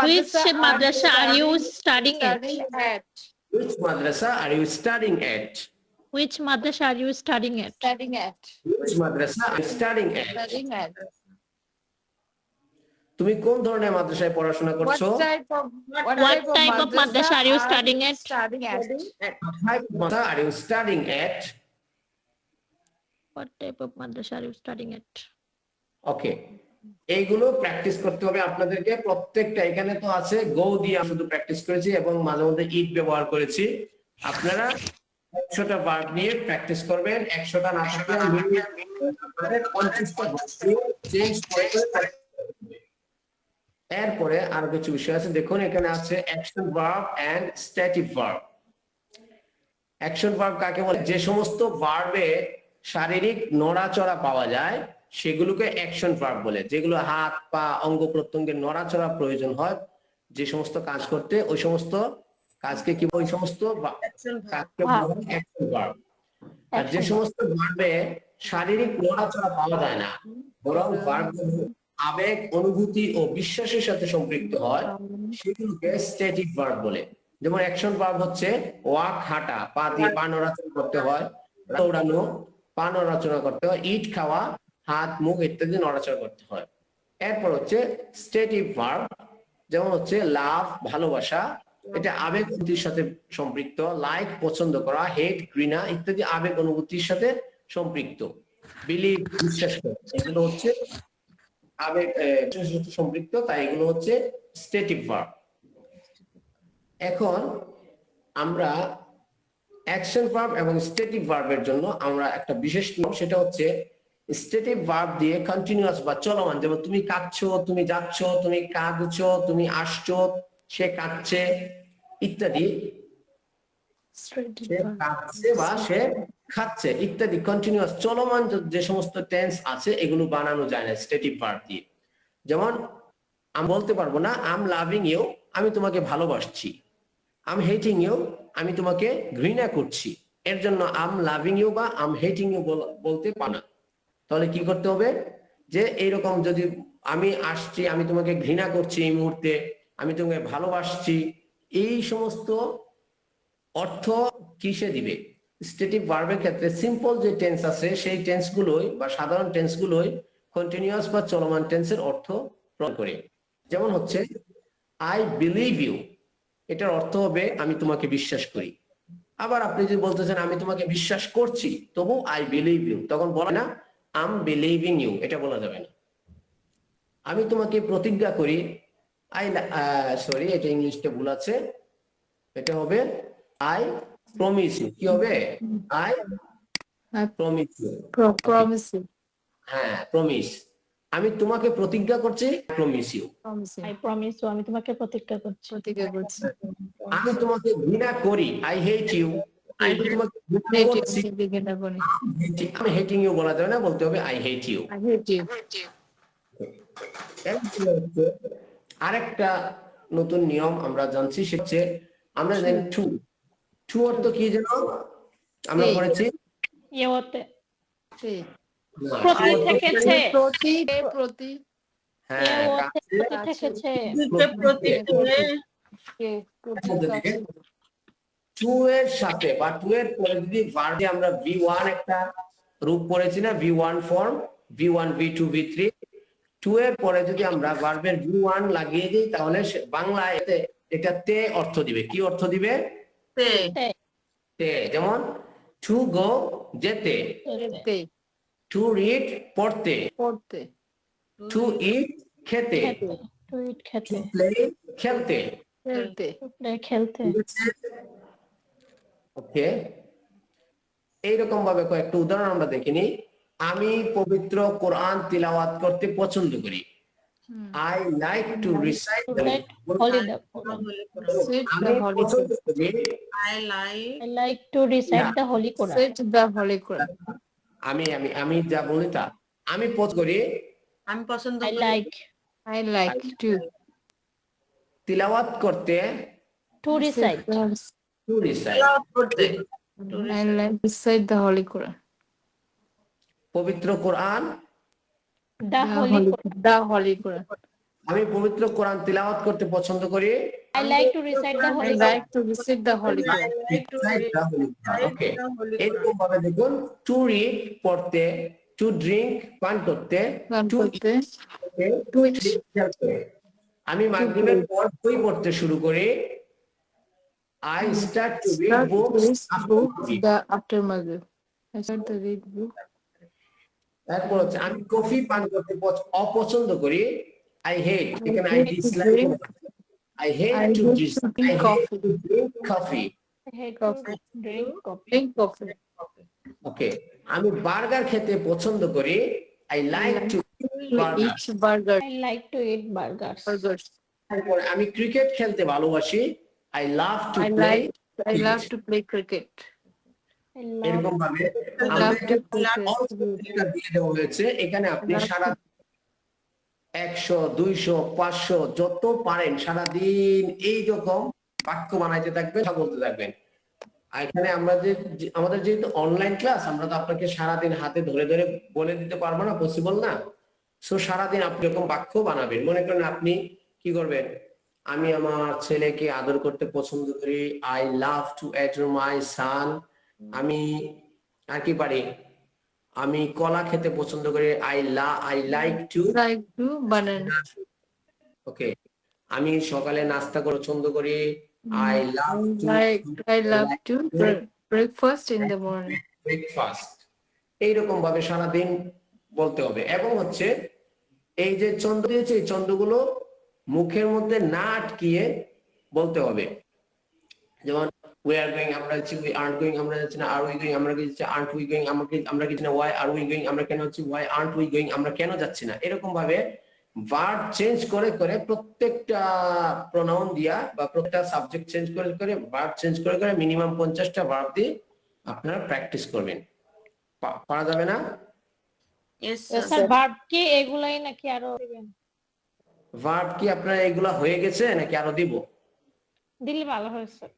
Which madrasa are you studying at? studying at? Which madrasa are you studying at? Which madrasa are you studying at? Studying at. Which madrasa are you studying at? Studying at. তুমি কোন ধরনের মাদ্রাসায় পড়াশোনা What করছো? type of madrasa are you studying at? Studying at. What type of madrasa are you studying at? What type of madrasa are you studying at? ওকে, এইগুলো practice করতে হবে আপনাদেরকে প্রত্যেকটা। এখানে তো আছে গো দিয়ে আমি শুধু প্র্যাকটিস করেছি এবং মাঝে মধ্যে ইট ব্যবহার করেছি। আপনারা 100টা ভার্ব নিয়ে প্র্যাকটিস করবেন। 100টা না থাকলে আপনাদের 50টা চেঞ্জ করে practice করতে হবে। এরপরে আরো কিছু বিষয় আছে, দেখুন এখানে আছে action verb and static verb. Action verb কাকে বলে? যে সমস্ত ভার্বে শারীরিক নড়াচড়া পাওয়া যায় সেগুলোকে অ্যাকশন ভার্ব বলে। যেগুলো হাত পা অঙ্গ প্রত্যঙ্গের নড়াচড়া প্রয়োজন হয় যে সমস্ত কাজ করতে, ওই সমস্ত কাজকে কি, ওই সমস্ত কাজকে বলা হয় অ্যাকশন ভার্ব। আর যে সমস্ত ভার্বে শারীরিক নড়াচড়া পাওয়া যায় না, বরং ভার্বগুলো আবেগ অনুভূতি ও বিশ্বাসের সাথে সম্পৃক্ত হয়, সেগুলোকে স্ট্যাটিক ভার্ব বলে। যেমন অ্যাকশন ভার্ব হচ্ছে ওয়াক, হাঁটা, পা দিয়ে পা নড়াচড়া করতে হয়, দৌড়ানো, পা নড়াচড়া করতে হয়, ইট খাওয়া, হাত মুখ ইত্যাদি নড়াচড়া করতে হয়। এরপর হচ্ছে স্ট্যাটিক ভার্ব, যেমন হচ্ছে লাভ, ভালোবাসা, এটা আবেগ অনুভূতির সাথে সম্পৃক্ত। লাইক, পছন্দ করা, হেট, ঘৃণা ইত্যাদি আবেগ অনুভূতির সাথে সম্পৃক্ত। বিলিভ, বিশ্বাস করা, এগুলো হচ্ছে আবেগ সাথে সম্পৃক্ত, তাই এগুলো হচ্ছে স্ট্যাটিক ভার্ব। এখন আমরা অ্যাকশন ভার্ব এবং স্ট্যাটিক ভার্বের জন্য আমরা একটা বিশেষ নিয়ম, সেটা হচ্ছে স্ট্যাটিক ভার্ব দিয়ে কন্টিনিউয়াস বা চলমান, যেমন তুমি কাঁদছো, তুমি যাচ্ছ, তুমি কাঁদছো, তুমি আসছো, সে কাঁদছে ইত্যাদি, সে কাঁদছে বা সে খাচ্ছে ইত্যাদি কন্টিনিউয়াস চলমান যে সমস্ত টেন্স আছে এগুলো বানানো যায় না স্ট্যাটিক ভার্ব দিয়ে। যেমন আমি বলতে পারবো না আই এম লাভিং ইউ, আমি তোমাকে ভালোবাসছি। আই এম হেটিং ইউ, আমি তোমাকে ঘৃণা করছি। এর জন্য আই এম লাভিং ইউ বা আই এম হেটিং ইউ বলতে পারো না। তাহলে কি করতে হবে? যে এইরকম যদি আমি আসছি, আমি তোমাকে ঘৃণা করছি এই মুহূর্তে, আমি তোমাকে ভালোবাসছি, এই সমস্ত অর্থ কিসে দিবে? স্ট্যাটিক ভার্বের ক্ষেত্রে সিম্পল যে টেন্স আছে সেই টেন্স গুলোই বা সাধারণ টেন্স গুলোই কন্টিনিউয়াস বা চলমান টেন্সের অর্থ প্রদান করে। যেমন হচ্ছে আই বিলিভ ইউ, এটার অর্থ হবে আমি তোমাকে বিশ্বাস করি। আবার আপনি যদি বলতেছেন আমি তোমাকে বিশ্বাস করছি, তবু আই বিলিভ ইউ, তখন বলা না আই এম বিলিভিং ইউ, এটা বলা যাবে না। আমি তোমাকে প্রতিজ্ঞা করি, সরি এটা ইংলিশটা ভুল আছে, এটা হবে আই প্রমিস ইউ। কি হবে? I promise you. Promise you. হ্যাঁ, প্রমিস, আমি তোমাকে প্রতিজ্ঞা করছি, promise you. Promise you. I promise you, আমি তোমাকে প্রতিজ্ঞা করছি। প্রতিজ্ঞা করছি। আমি তোমাকে ঘৃণা করি, আই হেট ইউ, আমি তোমাকে ঘৃণা Hate you. করছি, প্রতিজ্ঞা করি। আমি হেটিং ইউ বলা যাবে না, বলতে হবে I hate you. I hate you. আরেকটা নতুন নিয়ম আমরা জানছি, সেটা হচ্ছে আমরা জানি টু। টু অর্থ কি যেন আমরা পড়েছি? ইয়েতে সেই। প্রতি থেকেছে, প্রতি প্রতি হ্যাঁ, ইয়েতে প্রতি থেকেছে। প্রতি কে প্রতি টু এর সাথে বা টু এর পরে যদি ভার্বে আমরা V1 একটা রূপ পড়েছি না, V1 form, V1 V2 V3, two এর পরে যদি আমরা ভার্বের V1 লাগিয়ে দিই তাহলে বাংলায় এটা তে অর্থ দিবে। কি অর্থ দিবে? তে তে। যেমন টু গো যেতে, তে টু রিড পড়তে, পড়তে, টু ইট খেতে, টু ইট খেতে, টু প্লে খেলতে। খেলতে। খেলতে। ওকে, এইরকম ভাবে কয়েকটা উদাহরণ আমরা দেখিনি। আমি পবিত্র কোরআন তিলাওয়াত করতে পছন্দ করি। I like to recite the Holy Quran. Recite আমি the Holy পছন্দ করি, I like I like to recite the Holy Quran. Recite the Holy Quran. আমি যা বলি তা আমি পছন্দ করি আমি পছন্দ I করি like I like to তিলাওয়াত করতে, to recite to recite তেলাওয়াত করতে I like to recite the Holy Quran. পবিত্র কোরআন। the Holy Quran. The Holy Quran. আমি পবিত্র কোরআন তিলাওয়াত করতে পছন্দ করি। I like to recite the I Holy Quran. like to recite the Holy Quran. ওকে, এরকম ভাবে দেখুন, টু রিড পড়তে, টু ড্রিঙ্ক পান করতে, গান টু করতে, খেলতে। আমি মাগরিবের পর বই পড়তে শুরু করি। I start to read start to books read after books Maghrib. after Maghrib. I start to read book. তারপর হচ্ছে আমি কফি পান করতে অপছন্দ করি। I hate, এখানে I hate to dislike, drink. I hate I to hate drink to drink coffee. coffee. I hate Coffee. to drink coffee. Drink coffee. ওকে, আমি burger খেতে পছন্দ করি। I like to eat To burger. eat burger. I like to eat burgers. Burgers. তারপর আমি cricket খেলতে ভালোবাসি। I love to play. I love to play cricket. I love এরকম ভাবে I love to play এটা দিয়ে দেওয়া হয়েছে। এখানে আপনি সারা 100, 200, 500 যত পারেন সারাদিন এইরকম বাক্য বানাইতে থাকবেন, কথা বলতে থাকবেন। আর এখানে আমরা আমাদের যেহেতু অনলাইন ক্লাস, আমরা তো আপনাকে সারাদিন হাতে ধরে ধরে বলে দিতে পারবো না, পসিবল না। সো সারাদিন আপনি এরকম বাক্য বানাবেন। মনে করেন আপনি কি করবেন, আমি আমার ছেলেকে আদর করতে পছন্দ করি। I love to adore my son. আমি আর কি পারি, আমি কলা খেতে পছন্দ করি। I like to banana. ওকে, আমি সকালে নাস্তা করে পছন্দ করি। I love to breakfast in the morning. breakfast. এইরকম ভাবে সারাদিন বলতে হবে। এবং হচ্ছে এই যে ছন্দ দিয়েছে, এই ছন্দগুলো মুখের মধ্যে না আটকিয়ে বলতে হবে। যেমন we are going, আমরা হচ্ছে we aren't going, আমরা যাচ্ছি না, are we going, আমরা কি যাচ্ছি, aren't we going, আমরা কিছু না, why are we going, আমরা কেন হচ্ছে, why aren't we going, আমরা কেন যাচ্ছি না। এরকম ভাবে ভার্ব চেঞ্জ করে করে প্রত্যেকটা প্রোনাউন দিয়া বা প্রত্যেকটা সাবজেক্ট চেঞ্জ করে করে ভার্ব চেঞ্জ করে করে মিনিমাম 50টা ভার্ব দিয়ে আপনারা প্র্যাকটিস করবেন। পারা যাবে না? Yes, স্যার ভার্ব কি এগুলাই নাকি আরো দিবেন? ভার্ব কি আপনারা এগুলা হয়ে গেছে নাকি আরো দিব? দিলে ভালো হয় স্যার,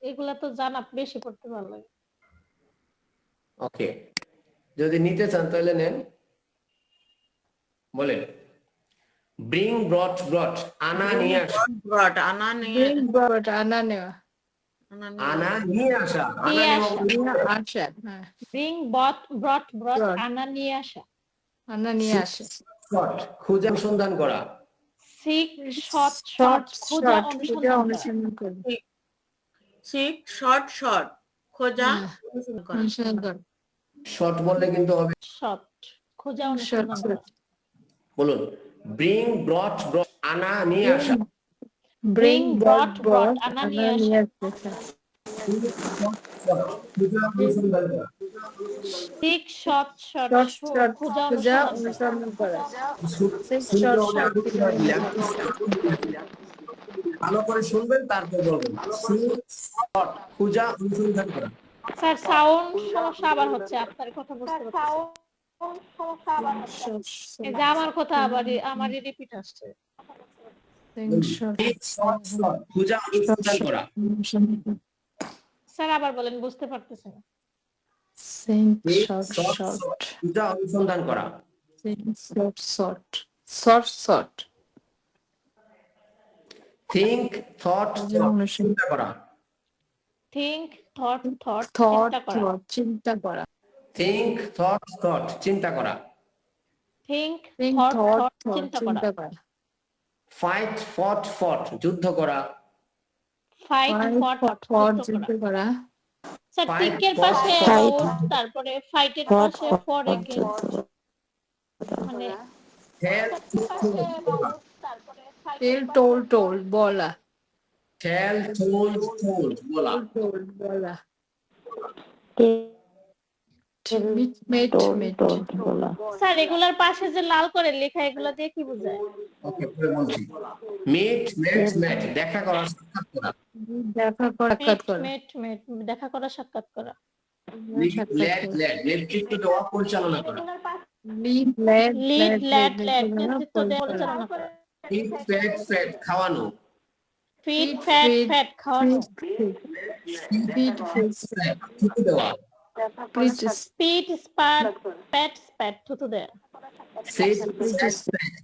এগুলা তো জানা বেশি পড়তে ভালো লাগে। ওকে, যদি নিতে চান তাহলে নেন। বলেন, ব্রিং, ব্রট, ব্রট, আনা নিয়ে আসা, brought আনা নিয়ে Bring brought আনা নেওয়া, আনা নিয়ে আসা, আনা নিয়ে নেওয়া আসা। বলতে আসা, হ্যাঁ, Bring, brought, Brought. আনা নিয়ে আসা। আনা নিয়ে আসে। শর্ট, খোঁজা অনুসন্ধান করা। সিক, শর্ট, Short, খোঁজা short, খোঁজা অনুসন্ধান করা। অনুসন্ধান করে। seek short খোঁজা হ্যাঁ। অনুসন্ধান করা। অনুসন্ধান করে। শর্ট বললে কিন্তু হবে। শর্ট, খোঁজা Short, অনুসন্ধান করা। short. বলুন, ব্রিং, ব্রট, ব্রট, আনা নিয়ে আসা। Bring, brought, brought, আনা আনা নিয়ে নিয়ে আসা। আসে। খোঁজা অনুসন্ধান করা। সিক, শর্ট, Short, short, খোঁজা খোঁজা অনুসন্ধান করা। অনুসন্ধান করা। Six, শুনতে short, হবে, short, আমি কিভাবে দিলাম? ভালো করে শুনবেন, তারপর বলবেন। শর্ট, খোঁজা অনুসন্ধান করা। স্যার সাউন্ড সমস্যা আবার হচ্ছে, আপনার কথা বুঝতে পারছি। short, এই যে আমার কথা আমারই রিপিট আসছে। short, শর্ট, শর্ট, খোঁজা অনুসন্ধান করা। স্যার আবার বলেন, বুঝতে পারতেছি না। Think, short, short, short. Short, খোঁজা অনুসন্ধান করা। Think, short, short. Short, short. Think, thought, খোঁজা অনুসন্ধান। চিন্তা করা। think, thought, থট চিন্তা করা। থট চিন্তা করা think, thought, চিন্তা করা। think, think thought, thought চিন্তা করা। চিন্তা করা fight, fought, যুদ্ধ করা। fight, fight fought, fought যুদ্ধ করা। যুদ্ধ করা স্যার Fight, think এর fought, পাশে fought. about, তারপরে fight এর Fought, পাশে for against, মানে tell, পাশে about, তারপরে fight এর টেল পাশে টোল for, টোল বলা tell, told, বলা। টোল বলা Tell, মিট মেট told, মেট told, বলা। স্যার রেগুলার পাশে যে লাল করে লেখা এগুলো দিয়ে কি বোঝায়? ওকে, পরে বলছি। meet, দেখা করা, সাক্ষাৎ করা। দেখা করা সাক্ষাৎ করা মেট দেখা করা, সাক্ষাৎ করা। সাক্ষাৎ করা নেতৃত্ব দেওয়া, পরিচালনা করা। লিড লেড লিড ল্যাড নেতৃত্ব নেতৃত্ব দেওয়া, পরিচালনা করা। feed, fed, খাওয়ানো। ফিট ফ্যাট খাওয়ানো। ফিড fed, থুতু দেওয়া। স্পিড স্প্যাট থুতু দেয়া। sit,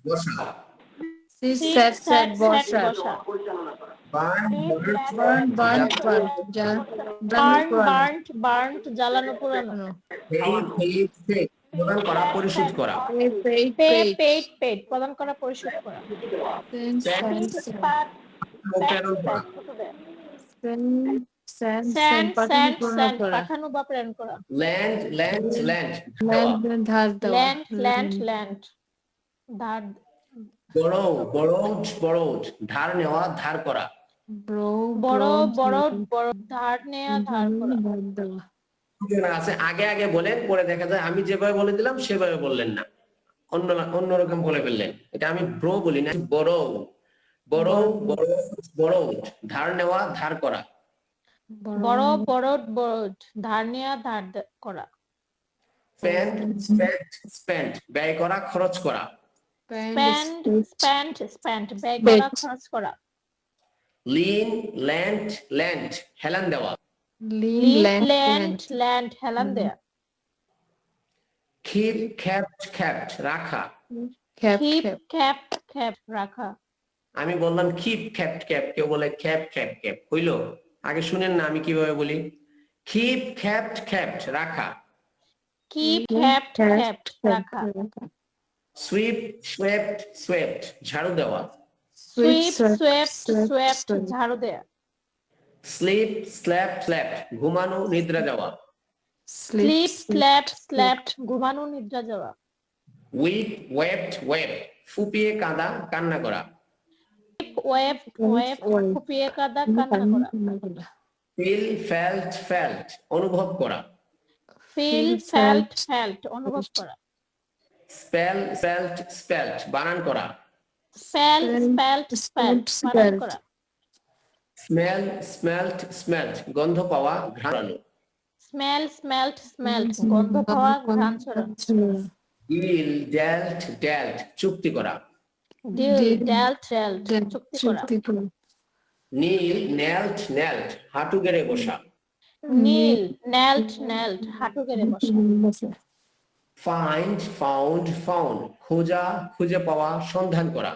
বসা। সেট বসা burn, বার্নড জ্বালানো পোড়ানো। pay, প্রদান করা, পরিশোধ করা। পেড প্রদান করা, পরিশোধ করা। প্রেরণ করা। স্যান্ড পাঠানো বা প্রেরণ করা। land, ধার দেওয়া ল্যান্ড ধার। borrowed, ধার নেওয়া, ধার করা। বড় ধার নেয়া, ধার করা। আছে আগে বলেন, পরে দেখা যায় আমি যেভাবে বলে দিলাম সেভাবে বললেন না, অন্যরকম বলে ফেললেন। এটা আমি ব্রো বলি না, borrowed, ধার নেওয়া, ধার করা। বড় ধার নেয়া, ধার করা। spent, ব্যয় করা, খরচ করা। spent ব্যয় করা, খরচ করা। lent, হেলান দেওয়া। ল্যান্ড হেলান দেয়া। keep, kept, রাখা। kept রাখা। আমি বললাম keep, kept, কেউ বলে kept, হইলো? আগে শুনেন না আমি কিভাবে বলি। keep, kept, রাখা। keep kept রাখা। sweep, swept, ঝাড়ু দেওয়া। swept ঝাড়ু দেয়া। sleep, slept, ঘুমানো, নিদ্রা যাওয়া। slept ঘুমানো, নিদ্রা যাওয়া। weep, wept, ফুপিয়ে কাঁদা, কান্না করা। wept ফুপিয়ে কাঁদা, কান্না করা। feel, felt, অনুভব করা। feel felt অনুভব করা। spelt, বানান করা। spelt বানান করা। smelt, গন্ধ পাওয়া, ঘ্রাণানো। smelt গন্ধ পাওয়া, ঘ্রাণ ছড়ানো। deal, dealt, চুক্তি করা। dealt চুক্তি করা। kneel, knelt, হাঁটু গেড়ে বসা। knelt হাঁটু গেড়ে বসা। find, found, খোঁজা, খুঁজে পাওয়া, সন্ধান করা।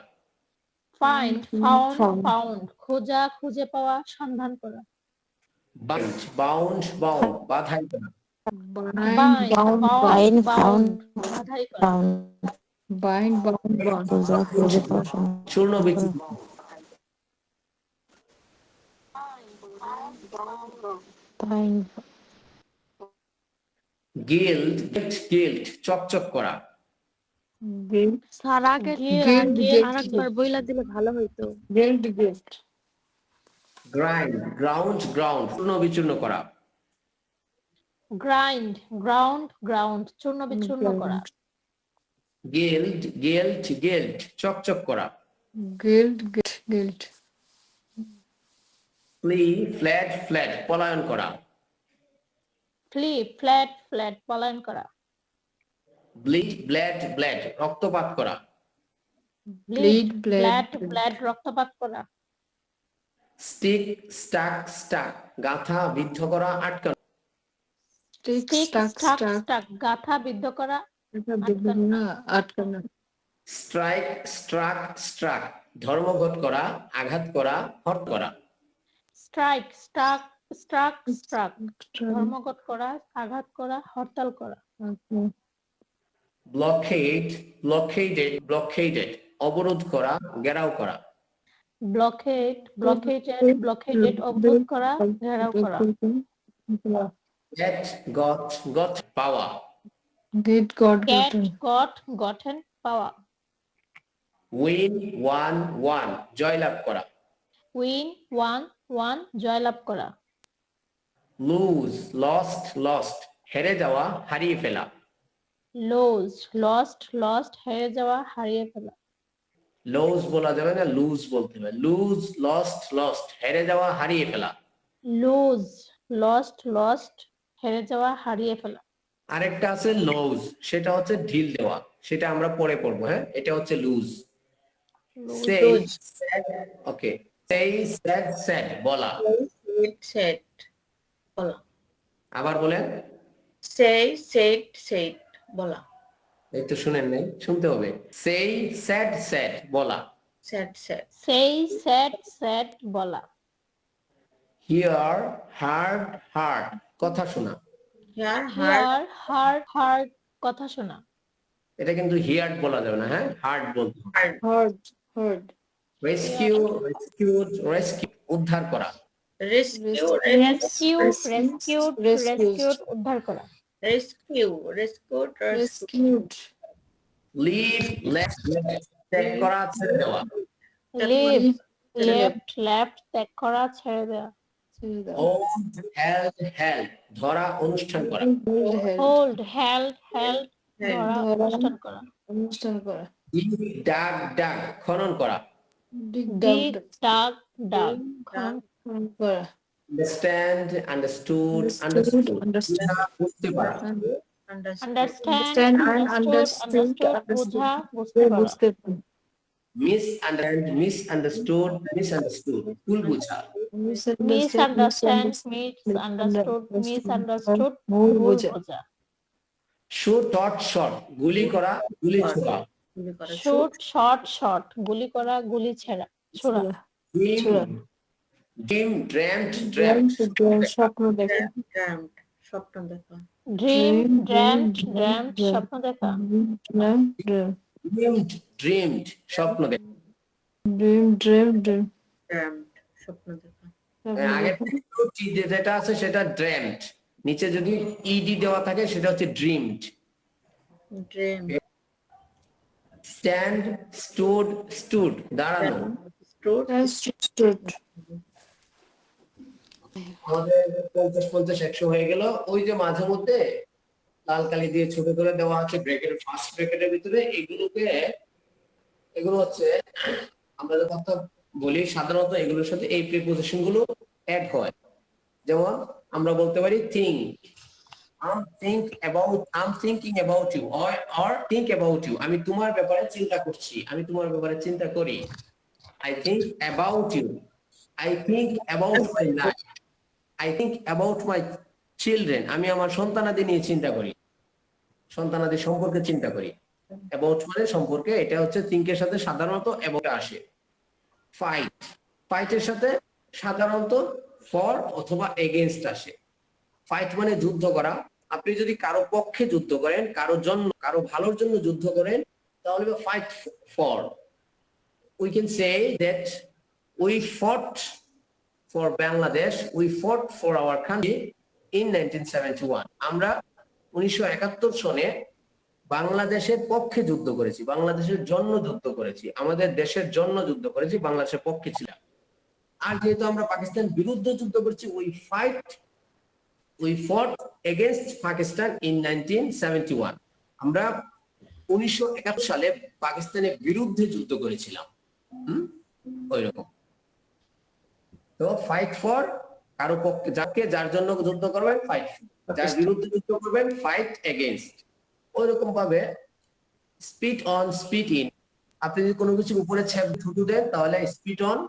find, found খোঁজা, খুঁজে পাওয়া, সন্ধান করা। bound, বাধাই করা। bind bound বাধাই করা। চূর্ণ বিচূর্ণ। gilt, চকচক করা। স্যার আগে আরেকবার বইলা দিলে ভালো হইতো। ground, চূর্ণ বিচূর্ণ করা। ground চূর্ণ বিচূর্ণ করা। gilt, চকচক করা। guilt flee, fled, পলায়ন করা। flee fled পলায়ন করা। bleed, bled, রক্তপাত করা। bleed bled রক্তপাত করা। stick, stuck, গাঁথা, বিদ্ধ করা, আটকানো। stick stuck গাঁথা, বিদ্ধ করা, আটকানো। strike, struck, ধর্মঘট করা, আঘাত করা, হট করা। strike, struck, স্ট্রাক ধর্মঘট করা, আঘাত করা, হরতাল করা। ব্লকেডেড অবরোধ করা, ঘেরাও করা। ব্লকেটেড অবরোধ করা, ঘেরাও করা। গট পাওয়া। Get got গঠন পাওয়া। ওয়ান জয়লাভ করা। উইন ওয়ান জয়লাভ করা। লস্ট হেরে যাওয়া, হারিয়ে ফেলা। লস্ট হেরে যাওয়া, হারিয়ে ফেলা। লস বলা যাবে না, লুজ বলতে হবে। লস্ট হেরে যাওয়া, হারিয়ে ফেলা। লস্ট হেরে যাওয়া, হারিয়ে ফেলা। আরেকটা আছে লুজ, সেটা হচ্ছে ঢিল দেওয়া, সেটা আমরা পরে পড়বো। হ্যাঁ, এটা হচ্ছে লুজ। ওকে, সেড বলা। বলা। আবার বলেন। সেড বলা। এই তো শুনেন নাই, শুনতে হবে। সেড বলা। সেড বলা। হিয়ার হার্ড কথা শোনা। হার্ড কথা শোনা। এটা কিন্তু হিয়ার্ড বলা যাবে না, হ্যাঁ, হার্ড বলতে হবে। heard রেস্কিউ উদ্ধার করা। রেস্কিউড উদ্ধার করা। rescued লিভ ত্যাগ করা, ছেড়ে দেওয়া। লেফট ত্যাগ করা, ছেড়ে দেওয়া। হেল্ড ধরা, অনুষ্ঠান করা। হোল্ড হেল্ড ধরা, অনুষ্ঠান করা। ডাগ খনন করা। ডাগ খনন করা। আন্ডারস্টুড বুঝতে পারা। আন্ডারস্ট্যান্ড বোঝা, বুঝতে পারা। মিসআন্ডারস্টুড ভুল বোঝা। মিসআন্ডারস্টুড ভুল বোঝা। শুট শট গুলি করা, গুলি ছোড়া। শট গুলি করা, গুলি ছোড়া। ড্রিমড স্বপ্ন দেখা স্বপ্ন দেখা। ড্রিমড স্বপ্ন দেখা। ড্রিমড স্বপ্ন দেখা। স্বপ্ন দেখা। আগের থেকে যেটা আছে সেটা ড্রিমড, নিচে যদি ইডি দেওয়া থাকে সেটা হচ্ছে ড্রিমড। স্ট্যান্ড স্টুড দাঁড়ানো। আমাদের 50-50-100 হয়ে গেল। ওই যে মাঝে মধ্যে লাল কালি দিয়ে ছোট করে দেওয়া আছে ব্র্যাকেটের, ফার্স্ট ব্র্যাকেটের ভিতরে, এগুলো হচ্ছে আমরা যে কথা বলি সাধারণত এগুলোর সাথে এই প্রিপোজিশন গুলো অ্যাড হয়। যেমন আমরা বলতে পারি I'm thinking about you or think about you, আমি তোমার ব্যাপারে চিন্তা করছি, আমি তোমার ব্যাপারে চিন্তা করি। I think about you, I think about my life, I think about my children, আমি আমার সন্তানাদি নিয়ে চিন্তা করি, সন্তানাদি সম্পর্কে চিন্তা করি। about মানে সম্পর্কে, এটা হচ্ছে think এর সাথে সাধারণত about আসে। ফাইট এর সাথে সাধারণত for অথবা against আসে। ফাইট মানে যুদ্ধ করা। আপনি যদি কারো পক্ষে যুদ্ধ করেন, কারো ভালোর জন্য যুদ্ধ করেন, তাহলে fight for. We can say that we fought for Bangladesh, we fought for our country in 1971. আমরা 1971 সনে বাংলাদেশের পক্ষে যুদ্ধ করেছি, বাংলাদেশের জন্য যুদ্ধ করেছি, আমাদের দেশের জন্য যুদ্ধ করেছি, বাংলাদেশের পক্ষে ছিলাম। আর যেহেতু আমরা পাকিস্তান বিরুদ্ধে যুদ্ধ করেছি, we fought against Pakistan in 1971. আমরা 1971 সালে পাকিস্তানের বিরুদ্ধে যুদ্ধ করেছিলাম। ওইরকম। তো ফাইট ফর, কারো পক্ষে যার জন্য যুদ্ধ করবেন ফাইট, যার বিরুদ্ধে যুদ্ধ করবেন ফাইট এগেইনস্ট। ওইরকম ভাবে স্পিট অন স্পিট ইন, আপনি যদি কোনো কিছু উপরে থুতু দেন তাহলে স্পিট অন,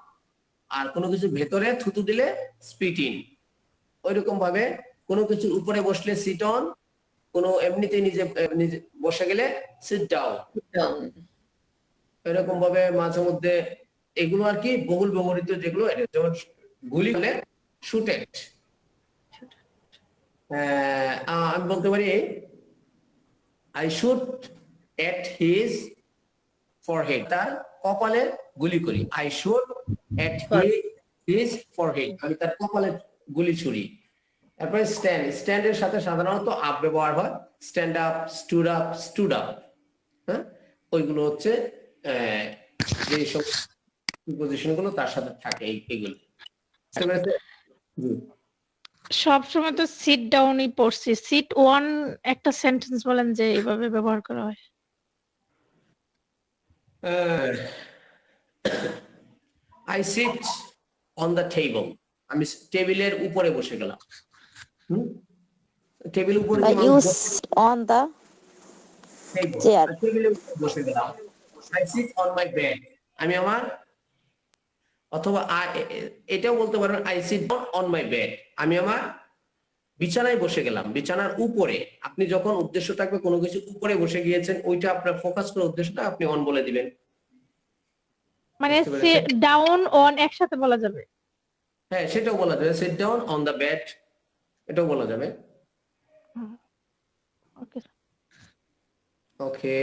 আর কোনো কিছু ভেতরে থুতু দিলে স্পিট ইন। ওইরকম ভাবে কোনো কিছুর উপরে বসলে সিট অন, কোনো এমনিতে নিজে বসে গেলে সিট ডাউন। এরকম ভাবে মাঝে মধ্যে এগুলো আর কি বহুল ব্যবহৃত যেগুলো, যেমন গুলি হলে শুটেড, আমি বলতে পারি I should at his forehead, তার কপালে গুলি করি। I should at his forehead, আমি তার কপালে গুলি ছুড়ি। তারপরে স্ট্যান্ড, স্ট্যান্ডের সাথে সাধারণত আপ ব্যবহার হয়, stand up, stood up, stood up, হ্যাঁ, ওইগুলো হচ্ছে যে সব পজিশন গুলো তার সাথে থাকে এইগুলো। সব সময় তো সিট ডাউনই পড়ছি, সিট ওয়ান একটা সেন্টেন্স বলেন যে এইভাবে ব্যবহার করা হয়। I sit on the table, আমি টেবিলের উপরে বসে গেলাম। টেবিল উপরে You sit on the chair. টেবিলের উপরে বসে গেলাম। I sit on my bed, আমি আমার, অথবা এটাও বলতে পারেন I sit down on my bed, আমি আমার বিছানায় বসে গেলাম, বিছানার উপরে। আপনি যখন উদ্দেশ্য থাকবে কোনো কিছু উপরে বসে গিয়েছেন, ওইটা আপনার ফোকাস করে উদ্দেশ্যটা আপনি অন বলে দিবেন। মানে বুঝতে পেরেছেন? ডাউন অন একসাথে বলা যাবে। হ্যাঁ, সেটাও বলা যাবে, sit down on the bed, এটাও বলা যাবে। ওকে। ওকে।